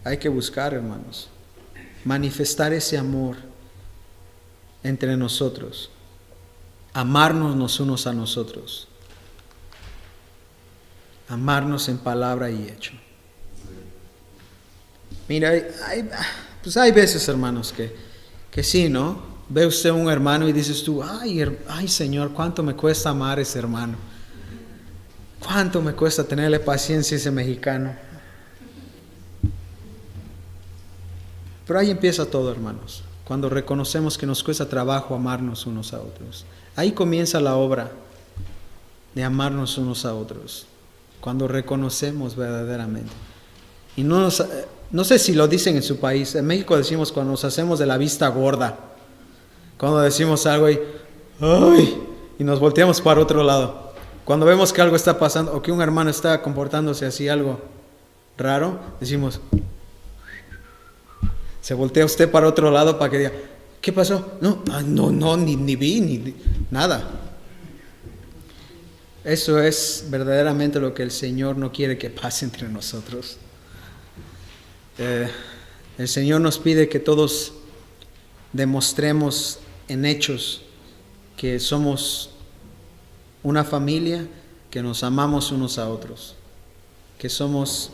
Hay que buscar, hermanos, manifestar ese amor entre nosotros, amarnos los unos a nosotros, amarnos en palabra y hecho. Mira, hay veces, hermanos, que sí, ¿no? Ve usted un hermano y dices tú, ay Señor, cuánto me cuesta amar a ese hermano, cuánto me cuesta tenerle paciencia a ese mexicano. Pero ahí empieza todo, hermanos, cuando reconocemos que nos cuesta trabajo amarnos unos a otros. Ahí comienza la obra de amarnos unos a otros, cuando reconocemos verdaderamente. Y no sé si lo dicen en su país, en México decimos cuando nos hacemos de la vista gorda. Cuando decimos algo y, ¡ay!, y nos volteamos para otro lado. Cuando vemos que algo está pasando o que un hermano está comportándose así, algo raro, decimos, se voltea usted para otro lado para que diga, ¿qué pasó? No, ni vi, ni nada. Eso es verdaderamente lo que el Señor no quiere que pase entre nosotros. El Señor nos pide que todos demostremos en hechos que somos una familia, que nos amamos unos a otros, que somos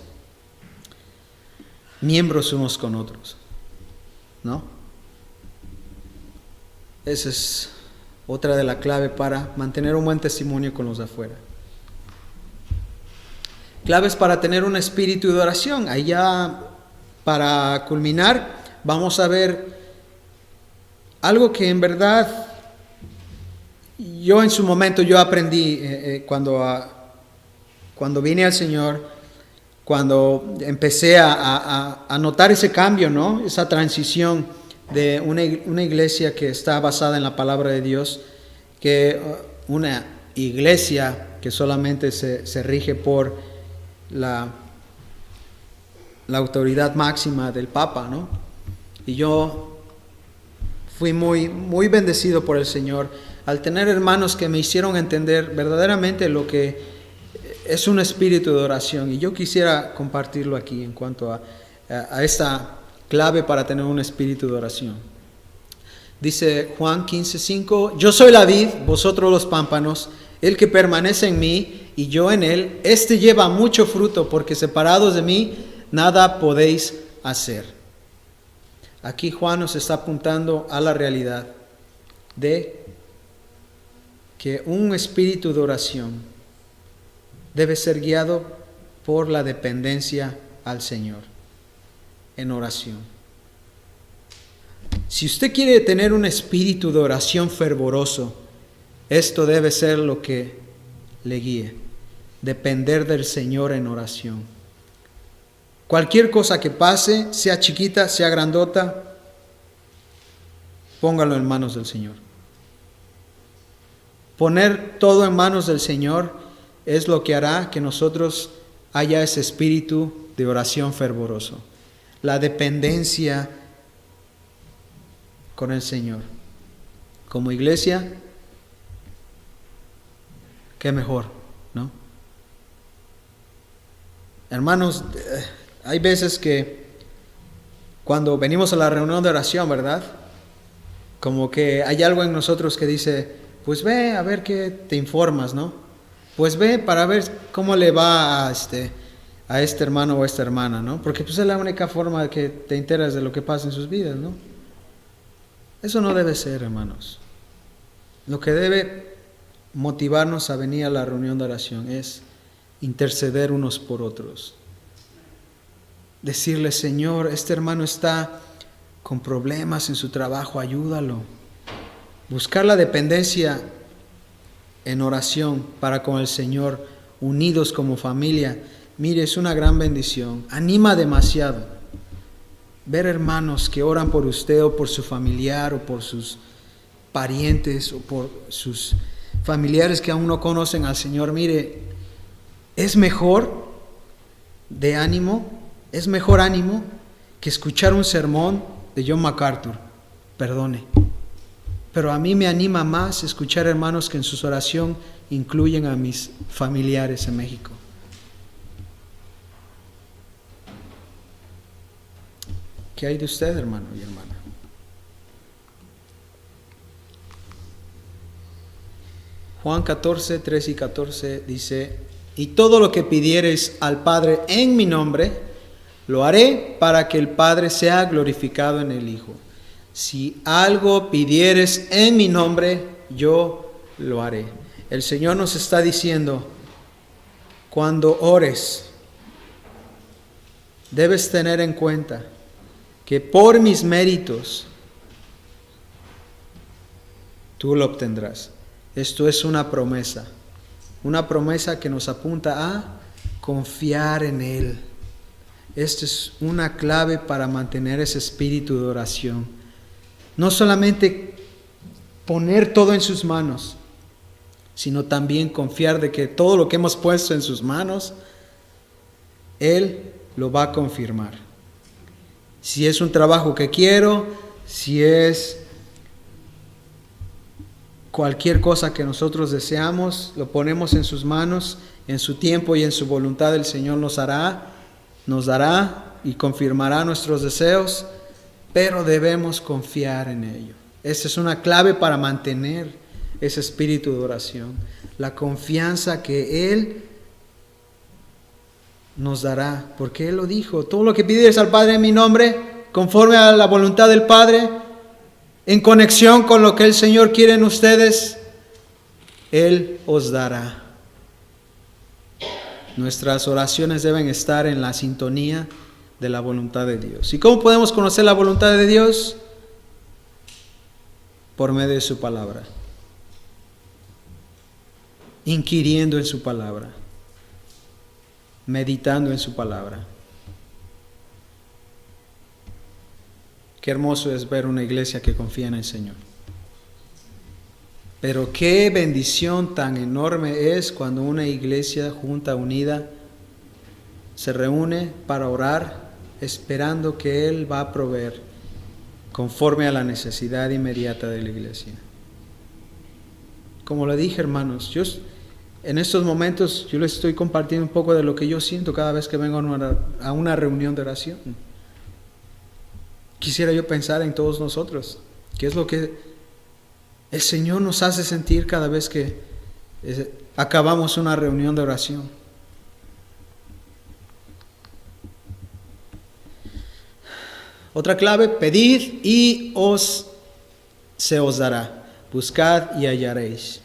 miembros unos con otros, ¿no? Esa es otra de la clave para mantener un buen testimonio con los de afuera. Claves para tener un espíritu de oración. Allá, para culminar, vamos a ver algo que en verdad yo en su momento aprendí cuando vine al Señor, cuando empecé a notar ese cambio, ¿no? Esa transición de una iglesia que está basada en la palabra de Dios, que una iglesia que solamente se rige por la autoridad máxima del Papa, ¿no? Y yo fui muy bendecido por el Señor al tener hermanos que me hicieron entender verdaderamente lo que es un espíritu de oración. Y yo quisiera compartirlo aquí en cuanto a esta clave para tener un espíritu de oración. Dice Juan 15:5, yo soy la vid, vosotros los pámpanos, el que permanece en mí y yo en él, este lleva mucho fruto, porque separados de mí nada podéis hacer. Aquí Juan nos está apuntando a la realidad de que un espíritu de oración debe ser guiado por la dependencia al Señor en oración. Si usted quiere tener un espíritu de oración fervoroso, esto debe ser lo que le guíe, depender del Señor en oración. Cualquier cosa que pase, sea chiquita, sea grandota, póngalo en manos del Señor. Poner todo en manos del Señor es lo que hará que nosotros haya ese espíritu de oración fervoroso. La dependencia con el Señor. Como iglesia, qué mejor, ¿no? Hermanos, hay veces que cuando venimos a la reunión de oración, ¿verdad? Como que hay algo en nosotros que dice, pues ve a ver qué te informas, ¿no? Pues ve para ver cómo le va a este hermano o a esta hermana, ¿no? Porque pues es la única forma de que te enteras de lo que pasa en sus vidas, ¿no? Eso no debe ser, hermanos. Lo que debe motivarnos a venir a la reunión de oración es interceder unos por otros. Decirle, Señor, este hermano está con problemas en su trabajo, ayúdalo. Buscar la dependencia en oración para con el Señor, unidos como familia. Mire, es una gran bendición. Anima demasiado ver hermanos que oran por usted o por su familiar o por sus parientes o por sus familiares que aún no conocen al Señor. Mire, es mejor ánimo que escuchar un sermón de John MacArthur. Perdone. Pero a mí me anima más escuchar hermanos que en sus oraciones incluyen a mis familiares en México. ¿Qué hay de usted, hermano y hermana? Juan 14, 13 y 14 dice, y todo lo que pidiereis al Padre en mi nombre, lo haré para que el Padre sea glorificado en el Hijo. Si algo pidieres en mi nombre, yo lo haré. El Señor nos está diciendo, cuando ores, debes tener en cuenta que por mis méritos tú lo obtendrás. Esto es una promesa que nos apunta a confiar en Él. Esta es una clave para mantener ese espíritu de oración. No solamente poner todo en sus manos, sino también confiar de que todo lo que hemos puesto en sus manos, Él lo va a confirmar. Si es un trabajo que quiero, si es cualquier cosa que nosotros deseamos, lo ponemos en sus manos, en su tiempo y en su voluntad el Señor nos dará y confirmará nuestros deseos, pero debemos confiar en ello. Esa es una clave para mantener ese espíritu de oración, la confianza que Él nos dará, porque Él lo dijo: todo lo que pidieres al Padre en mi nombre, conforme a la voluntad del Padre, en conexión con lo que el Señor quiere en ustedes, Él os dará. Nuestras oraciones deben estar en la sintonía de la voluntad de Dios. ¿Y cómo podemos conocer la voluntad de Dios? Por medio de su palabra, inquiriendo en su palabra, meditando en su palabra. Qué hermoso es ver una iglesia que confía en el Señor. Pero qué bendición tan enorme es cuando una iglesia junta, unida, se reúne para orar, esperando que Él va a proveer conforme a la necesidad inmediata de la iglesia. Como le dije, hermanos, en estos momentos yo les estoy compartiendo un poco de lo que yo siento cada vez que vengo a una reunión de oración. Quisiera yo pensar en todos nosotros, qué es lo que el Señor nos hace sentir cada vez que acabamos una reunión de oración. Otra clave: pedid y se os dará. Buscad y hallaréis.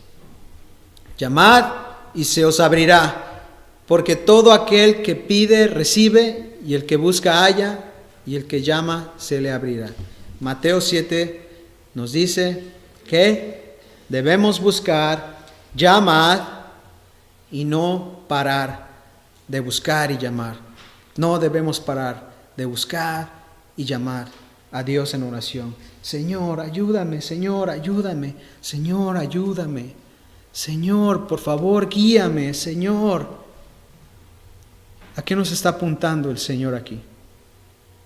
Llamad y se os abrirá. Porque todo aquel que pide, recibe, y el que busca, halla, y el que llama, se le abrirá. Mateo 7 nos dice que debemos buscar, llamar y no parar de buscar y llamar. No debemos parar de buscar y llamar a Dios en oración. Señor, ayúdame, Señor, ayúdame, Señor, ayúdame, Señor, por favor, guíame, Señor. ¿A qué nos está apuntando el Señor aquí,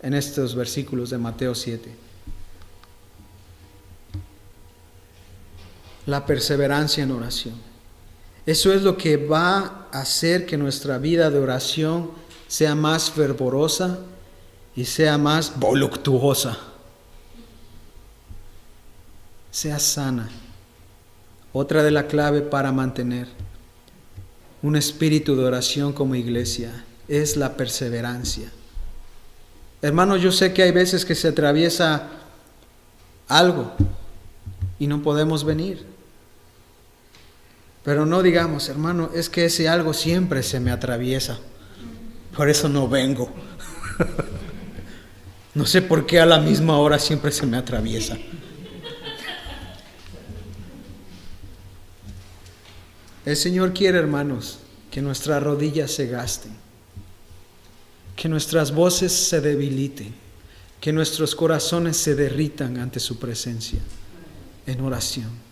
en estos versículos de Mateo 7? La perseverancia en oración. Eso es lo que va a hacer que nuestra vida de oración sea más fervorosa y sea más voluptuosa, sea sana. Otra de la clave para mantener un espíritu de oración como iglesia es la perseverancia. Hermanos, yo sé que hay veces que se atraviesa algo y no podemos venir. Pero no digamos: hermano, es que ese algo siempre se me atraviesa, por eso no vengo. No sé por qué a la misma hora siempre se me atraviesa. El Señor quiere, hermanos, que nuestras rodillas se gasten, que nuestras voces se debiliten, que nuestros corazones se derritan ante su presencia en oración.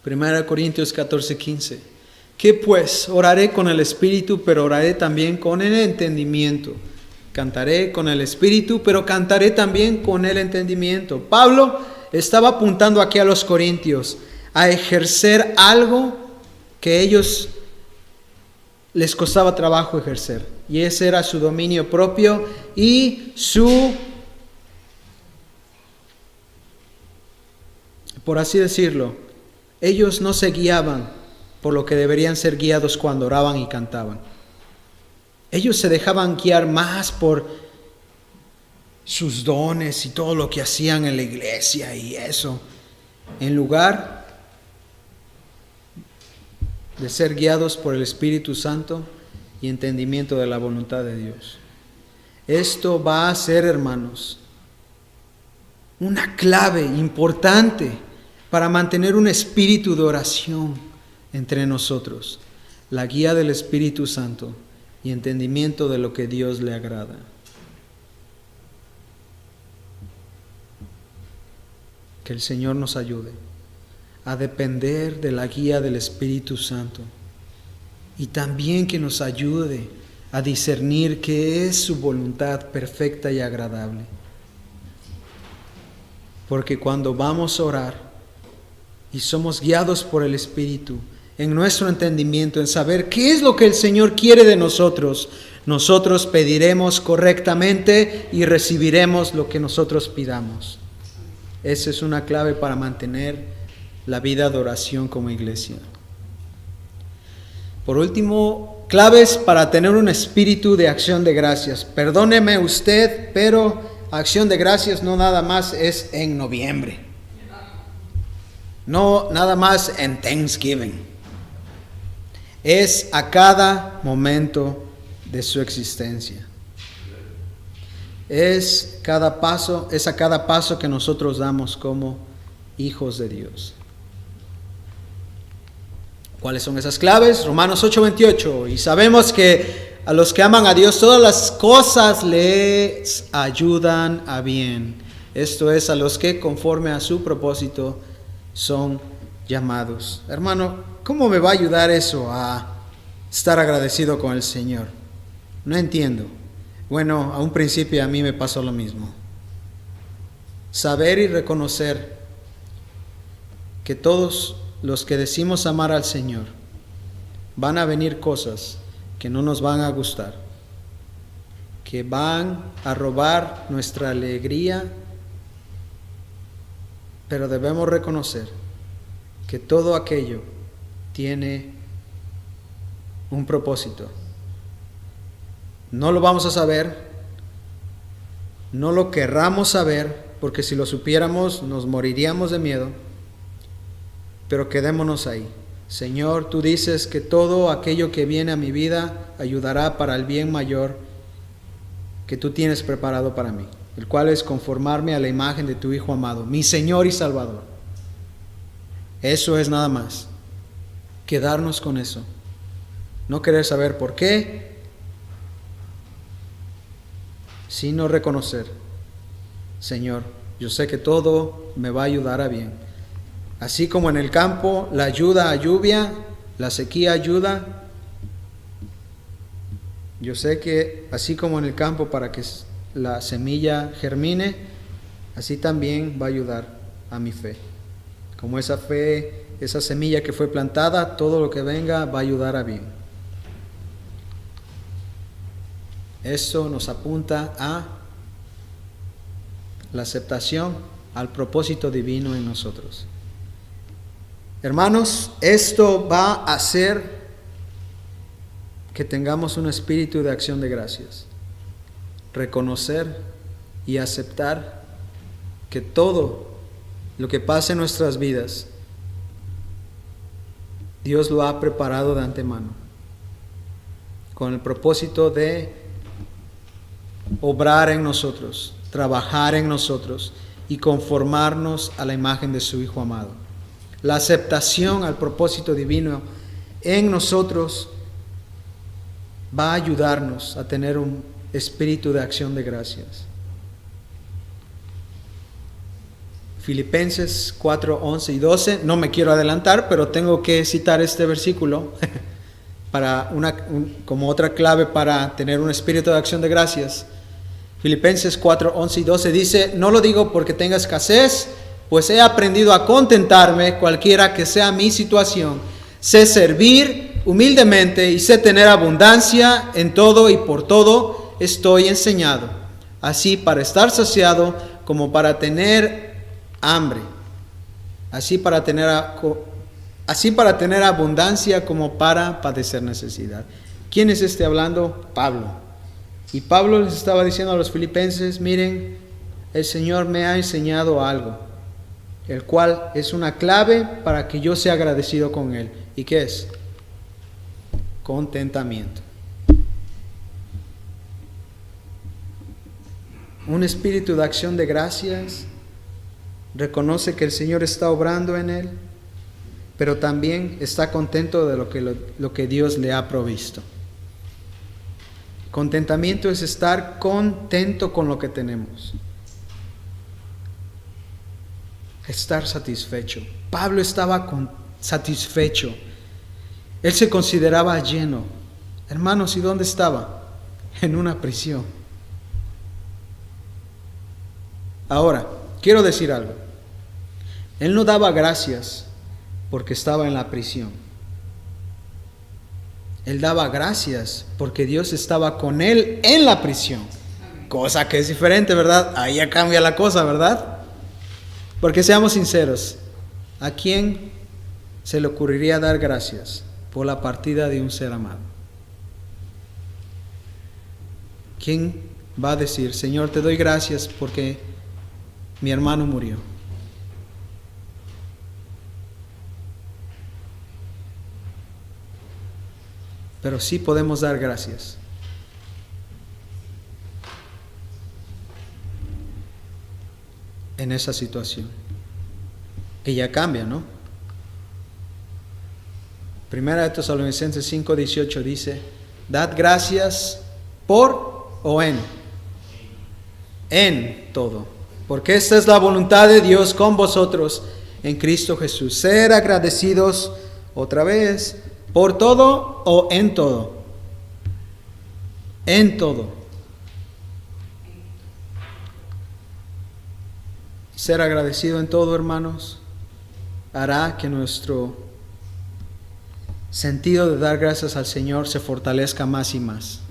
1 Corintios 14:15. ¿Qué pues? Oraré con el Espíritu, pero oraré también con el entendimiento. Cantaré con el Espíritu, pero cantaré también con el entendimiento. Pablo estaba apuntando aquí a los corintios a ejercer algo que ellos les costaba trabajo ejercer. Y ese era su dominio propio y por así decirlo, ellos no se guiaban por lo que deberían ser guiados cuando oraban y cantaban. Ellos se dejaban guiar más por sus dones y todo lo que hacían en la iglesia y eso, en lugar de ser guiados por el Espíritu Santo y entendimiento de la voluntad de Dios. Esto va a ser, hermanos, una clave importante para mantener un espíritu de oración entre nosotros, la guía del Espíritu Santo y entendimiento de lo que Dios le agrada. Que el Señor nos ayude a depender de la guía del Espíritu Santo y también que nos ayude a discernir qué es su voluntad perfecta y agradable. Porque cuando vamos a orar y somos guiados por el Espíritu, en nuestro entendimiento, en saber qué es lo que el Señor quiere de nosotros, nosotros pediremos correctamente y recibiremos lo que nosotros pidamos. Esa es una clave para mantener la vida de oración como iglesia. Por último, claves para tener un espíritu de acción de gracias. Perdóneme usted, pero acción de gracias no nada más es en noviembre. No nada más en Thanksgiving. Es a cada momento de su existencia. Es a cada paso que nosotros damos como hijos de Dios. ¿Cuáles son esas claves? Romanos 8:28. Y sabemos que a los que aman a Dios, todas las cosas les ayudan a bien. Esto es, a los que conforme a su propósito son llamados. Hermano, ¿cómo me va a ayudar eso a estar agradecido con el Señor? No entiendo. Bueno, a un principio a mí me pasó lo mismo. Saber y reconocer que todos los que decimos amar al Señor, van a venir cosas que no nos van a gustar, que van a robar nuestra alegría, pero debemos reconocer que todo aquello tiene un propósito. No lo vamos a saber, no lo querramos saber, porque si lo supiéramos nos moriríamos de miedo, pero quedémonos ahí. Señor, tú dices que todo aquello que viene a mi vida ayudará para el bien mayor que tú tienes preparado para mí, el cual es conformarme a la imagen de tu Hijo amado, mi Señor y Salvador. Eso es nada más, quedarnos con eso, no querer saber por qué, sino reconocer, Señor, yo sé que todo me va a ayudar a bien. Así como en el campo la ayuda a lluvia, la sequía ayuda, yo sé que así como en el campo para que la semilla germine, así también va a ayudar a mi fe. Como esa fe, esa semilla que fue plantada, todo lo que venga va a ayudar a bien. Eso nos apunta a la aceptación, al propósito divino en nosotros. Hermanos, esto va a hacer que tengamos un espíritu de acción de gracias. Reconocer y aceptar que todo lo que pasa en nuestras vidas, Dios lo ha preparado de antemano, con el propósito de obrar en nosotros, trabajar en nosotros y conformarnos a la imagen de su Hijo amado. La aceptación al propósito divino en nosotros va a ayudarnos a tener un espíritu de acción de gracias. Filipenses 4, 11 y 12, no me quiero adelantar, pero tengo que citar este versículo para como otra clave para tener un espíritu de acción de gracias. Filipenses 4, 11 y 12 dice: no lo digo porque tenga escasez, pues he aprendido a contentarme cualquiera que sea mi situación. Sé servir humildemente y sé tener abundancia en todo, y por todo estoy enseñado, así para estar saciado como para tener hambre, así para tener abundancia como para padecer necesidad. ¿Quién es este hablando? Pablo. Y Pablo les estaba diciendo a los filipenses: miren, el Señor me ha enseñado algo, el cual es una clave para que yo sea agradecido con Él. ¿Y qué es? Contentamiento. Un espíritu de acción de gracias reconoce que el Señor está obrando en él, pero también está contento de lo que Dios le ha provisto. Contentamiento es estar contento con lo que tenemos. estar satisfecho. Pablo estaba satisfecho. Él se consideraba lleno. Hermanos, ¿y dónde estaba? En una prisión. Ahora, quiero decir algo. Él no daba gracias porque estaba en la prisión. Él daba gracias porque Dios estaba con él en la prisión. Cosa que es diferente, ¿verdad? Ahí ya cambia la cosa, ¿verdad? Porque seamos sinceros, ¿a quién se le ocurriría dar gracias por la partida de un ser amado? ¿Quién va a decir, Señor, te doy gracias porque mi hermano murió? Pero sí podemos dar gracias. En esa situación. Que ya cambia, ¿no? Primera de Tesalonicenses 5:18 dice, dad gracias por o en todo. Porque esta es la voluntad de Dios con vosotros en Cristo Jesús. Ser agradecidos otra vez por todo o en todo. En todo. Ser agradecido en todo, hermanos, hará que nuestro sentido de dar gracias al Señor se fortalezca más y más.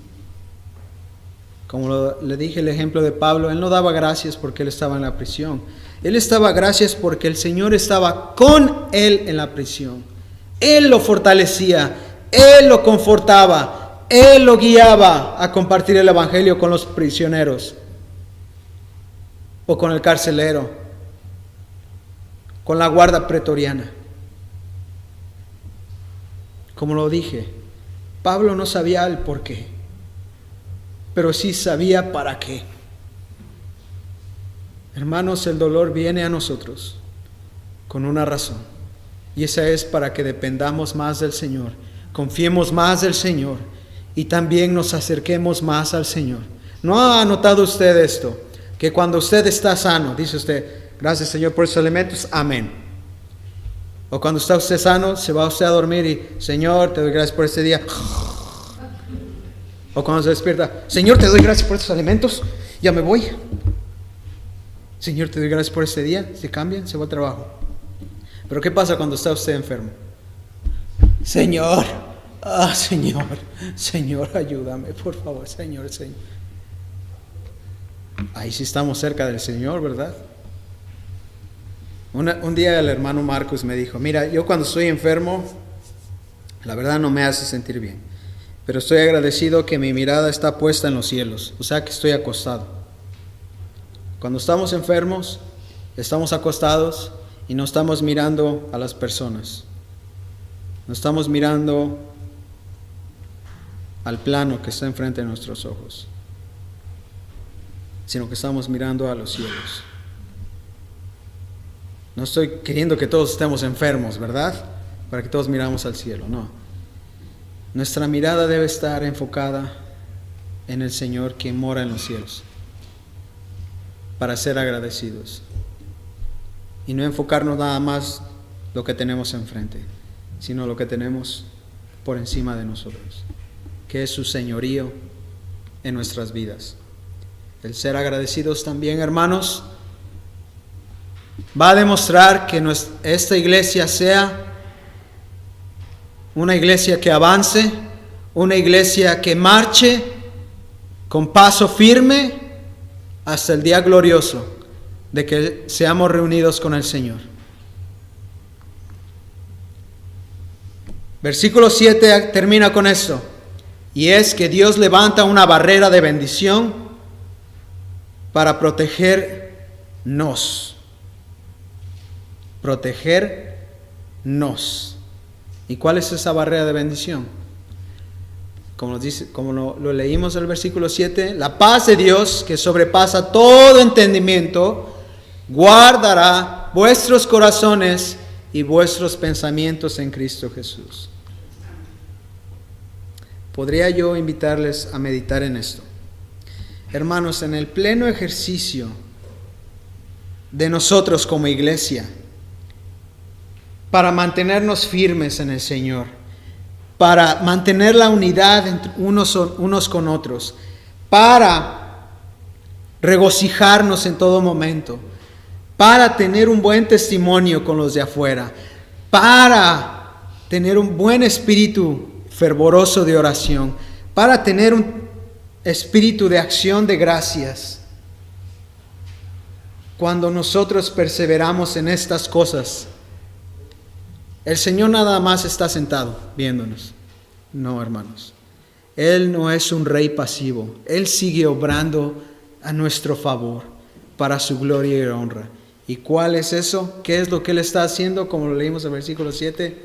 Como le dije el ejemplo de Pablo, él no daba gracias porque él estaba en la prisión. Él estaba gracias porque el Señor estaba con él en la prisión. Él lo fortalecía, él lo confortaba, él lo guiaba a compartir el evangelio con los prisioneros o con el carcelero, con la guardia pretoriana. Como lo dije, Pablo no sabía el por qué, pero sí sabía para qué. Hermanos, el dolor viene a nosotros con una razón, y esa es para que dependamos más del Señor, confiemos más del Señor y también nos acerquemos más al Señor. ¿No ha notado usted esto? Que cuando usted está sano, dice usted, gracias Señor por esos alimentos, amén. O cuando está usted sano, se va usted a dormir y, Señor, te doy gracias por este día. O cuando se despierta, Señor, te doy gracias por estos alimentos, ya me voy. Señor, te doy gracias por este día, se cambia, se va al trabajo. Pero ¿qué pasa cuando está usted enfermo? Señor, Señor, ayúdame, por favor, Señor. Ahí sí estamos cerca del Señor, ¿verdad? Un día el hermano Marcos me dijo, mira, yo cuando estoy enfermo, la verdad no me hace sentir bien, pero estoy agradecido que mi mirada está puesta en los cielos, o sea que estoy acostado. Cuando estamos enfermos, estamos acostados y no estamos mirando a las personas, no estamos mirando al plano que está enfrente de nuestros ojos, sino que estamos mirando a los cielos. No estoy queriendo que todos estemos enfermos, ¿verdad? Para que todos miramos al cielo, no. Nuestra mirada debe estar enfocada en el Señor quien mora en los cielos, para ser agradecidos. Y no enfocarnos nada más lo que tenemos enfrente, sino lo que tenemos por encima de nosotros, que es su señorío en nuestras vidas. El ser agradecidos también, hermanos, va a demostrar que esta iglesia sea una iglesia que avance, una iglesia que marche con paso firme hasta el día glorioso de que seamos reunidos con el Señor. Versículo 7 termina con esto, y es que Dios levanta una barrera de bendición para protegernos. ¿Y cuál es esa barrera de bendición? Como lo leímos en el versículo 7, la paz de Dios que sobrepasa todo entendimiento, guardará vuestros corazones y vuestros pensamientos en Cristo Jesús. Podría yo invitarles a meditar en esto. Hermanos, en el pleno ejercicio de nosotros como iglesia para mantenernos firmes en el Señor, para mantener la unidad entre unos con otros, para regocijarnos en todo momento, para tener un buen testimonio con los de afuera, para tener un buen espíritu fervoroso de oración, para tener un espíritu de acción de gracias. Cuando nosotros perseveramos en estas cosas, el Señor nada más está sentado viéndonos. No, hermanos. Él no es un rey pasivo. Él sigue obrando a nuestro favor para su gloria y honra. ¿Y cuál es eso? ¿Qué es lo que Él está haciendo? Como lo leímos en el versículo 7,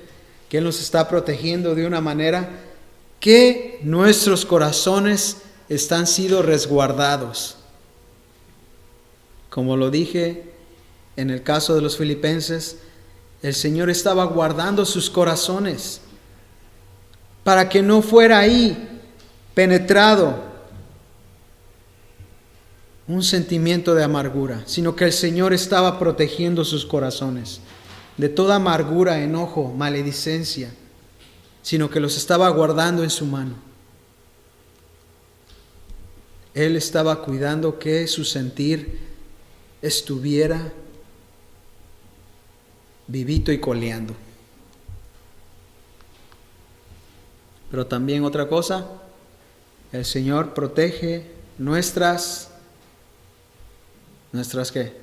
que Él nos está protegiendo de una manera que nuestros corazones están siendo resguardados. Como lo dije en el caso de los filipenses, el Señor estaba guardando sus corazones para que no fuera ahí penetrado un sentimiento de amargura, sino que el Señor estaba protegiendo sus corazones de toda amargura, enojo, maledicencia, sino que los estaba guardando en su mano. Él estaba cuidando que su sentir estuviera vivito y coleando. Pero también otra cosa, el Señor protege nuestras ¿qué?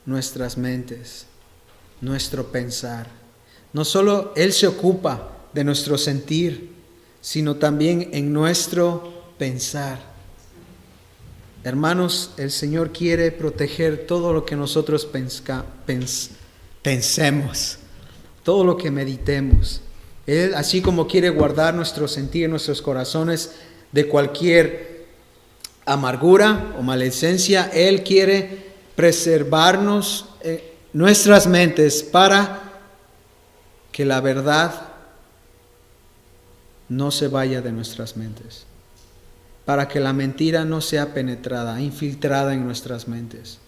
Nuestras mentes, nuestro pensar. No solo Él se ocupa de nuestro sentir, sino también en nuestro pensar. Hermanos, el Señor quiere proteger todo lo que nosotros pensemos, todo lo que meditemos. Él, así como quiere guardar nuestro sentir, nuestros corazones de cualquier amargura o maledicencia, Él quiere preservarnos nuestras mentes para que la verdad no se vaya de nuestras mentes, para que la mentira no sea penetrada, infiltrada en nuestras mentes.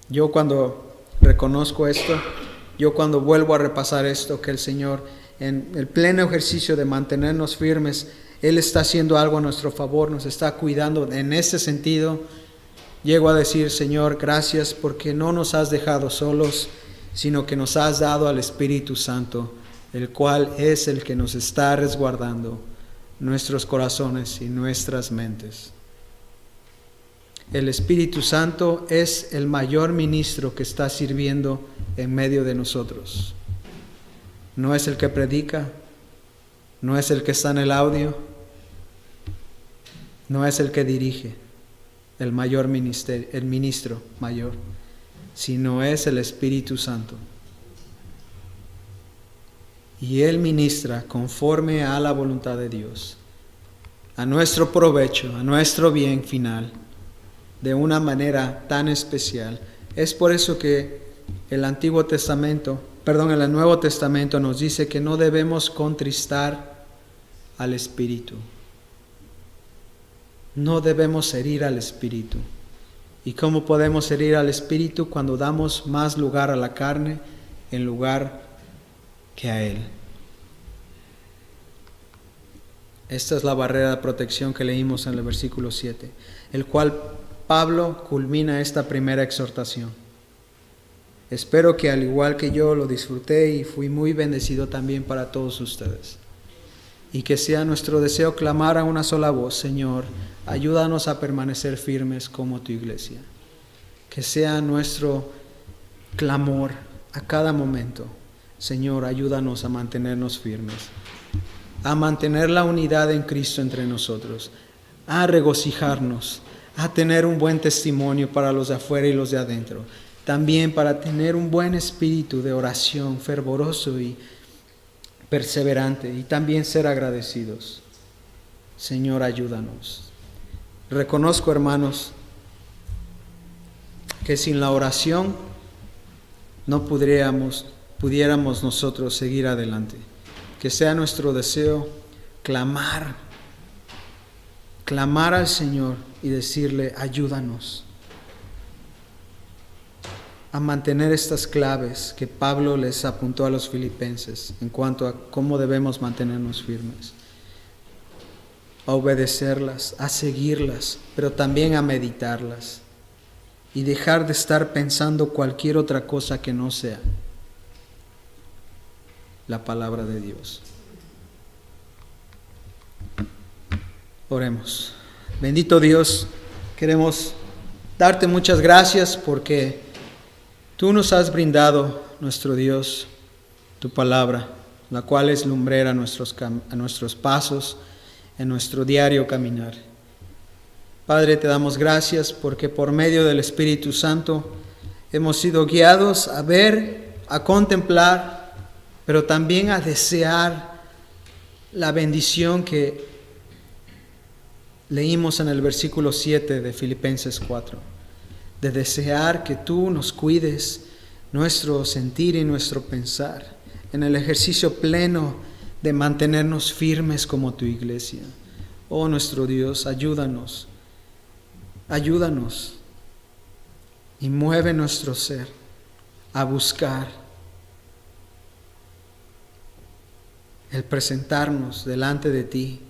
Yo cuando reconozco esto, yo cuando vuelvo a repasar esto, que el Señor en el pleno ejercicio de mantenernos firmes, Él está haciendo algo a nuestro favor, nos está cuidando. En ese sentido, llego a decir, Señor, gracias porque no nos has dejado solos, sino que nos has dado al Espíritu Santo, el cual es el que nos está resguardando nuestros corazones y nuestras mentes. El Espíritu Santo es el mayor ministro que está sirviendo en medio de nosotros. No es el que predica, no es el que está en el audio, no es el que dirige, el mayor ministerio, el ministro mayor, sino es el Espíritu Santo. Y Él ministra conforme a la voluntad de Dios, a nuestro provecho, a nuestro bien final, de una manera tan especial. Es por eso que el Nuevo Testamento nos dice que no debemos contristar al Espíritu. No debemos herir al Espíritu. ¿Y cómo podemos herir al Espíritu? Cuando damos más lugar a la carne en lugar que a Él. Esta es la barrera de protección que leímos en el versículo 7, el cual Pablo culmina esta primera exhortación. Espero que al igual que yo lo disfruté y fui muy bendecido también para todos ustedes. Y que sea nuestro deseo clamar a una sola voz, Señor, ayúdanos a permanecer firmes como tu iglesia. Que sea nuestro clamor a cada momento, Señor, ayúdanos a mantenernos firmes, a mantener la unidad en Cristo entre nosotros, a regocijarnos, a tener un buen testimonio para los de afuera y los de adentro. También para tener un buen espíritu de oración fervoroso y perseverante, y también ser agradecidos. Señor, ayúdanos. Reconozco, hermanos, que sin la oración no pudiéramos nosotros seguir adelante. Que sea nuestro deseo clamar clamar al Señor y decirle, ayúdanos a mantener estas claves que Pablo les apuntó a los filipenses en cuanto a cómo debemos mantenernos firmes, a obedecerlas, a seguirlas, pero también a meditarlas y dejar de estar pensando cualquier otra cosa que no sea la palabra de Dios. Oremos. Bendito Dios, queremos darte muchas gracias porque tú nos has brindado, nuestro Dios, tu palabra, la cual es lumbrera a nuestros pasos, en nuestro diario caminar. Padre, te damos gracias porque por medio del Espíritu Santo hemos sido guiados a ver, a contemplar, pero también a desear la bendición que leímos en el versículo 7 de Filipenses 4, de desear que tú nos cuides nuestro sentir y nuestro pensar en el ejercicio pleno de mantenernos firmes como tu iglesia. Oh nuestro Dios, ayúdanos y mueve nuestro ser a buscar el presentarnos delante de ti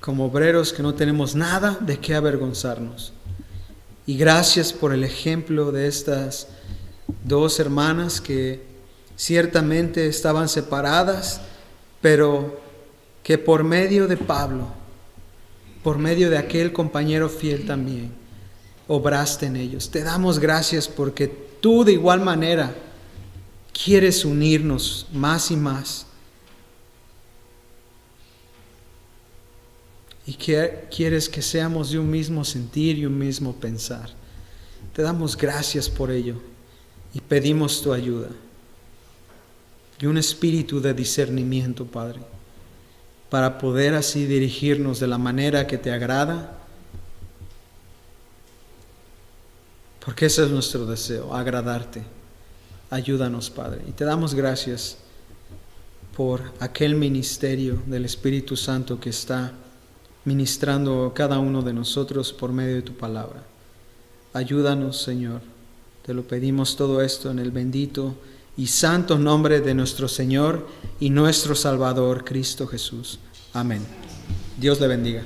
como obreros que no tenemos nada de qué avergonzarnos. Y gracias por el ejemplo de estas dos hermanas que ciertamente estaban separadas, pero que por medio de Pablo, por medio de aquel compañero fiel también, obraste en ellos. Te damos gracias porque tú de igual manera quieres unirnos más y más. Y quieres que seamos de un mismo sentir y un mismo pensar. Te damos gracias por ello y pedimos tu ayuda y un espíritu de discernimiento, Padre, para poder así dirigirnos de la manera que te agrada, porque ese es nuestro deseo, agradarte. Ayúdanos, Padre, y te damos gracias por aquel ministerio del Espíritu Santo que está ministrando a cada uno de nosotros por medio de tu palabra. Ayúdanos, Señor. Te lo pedimos todo esto en el bendito y santo nombre de nuestro Señor y nuestro Salvador, Cristo Jesús. Amén. Dios le bendiga.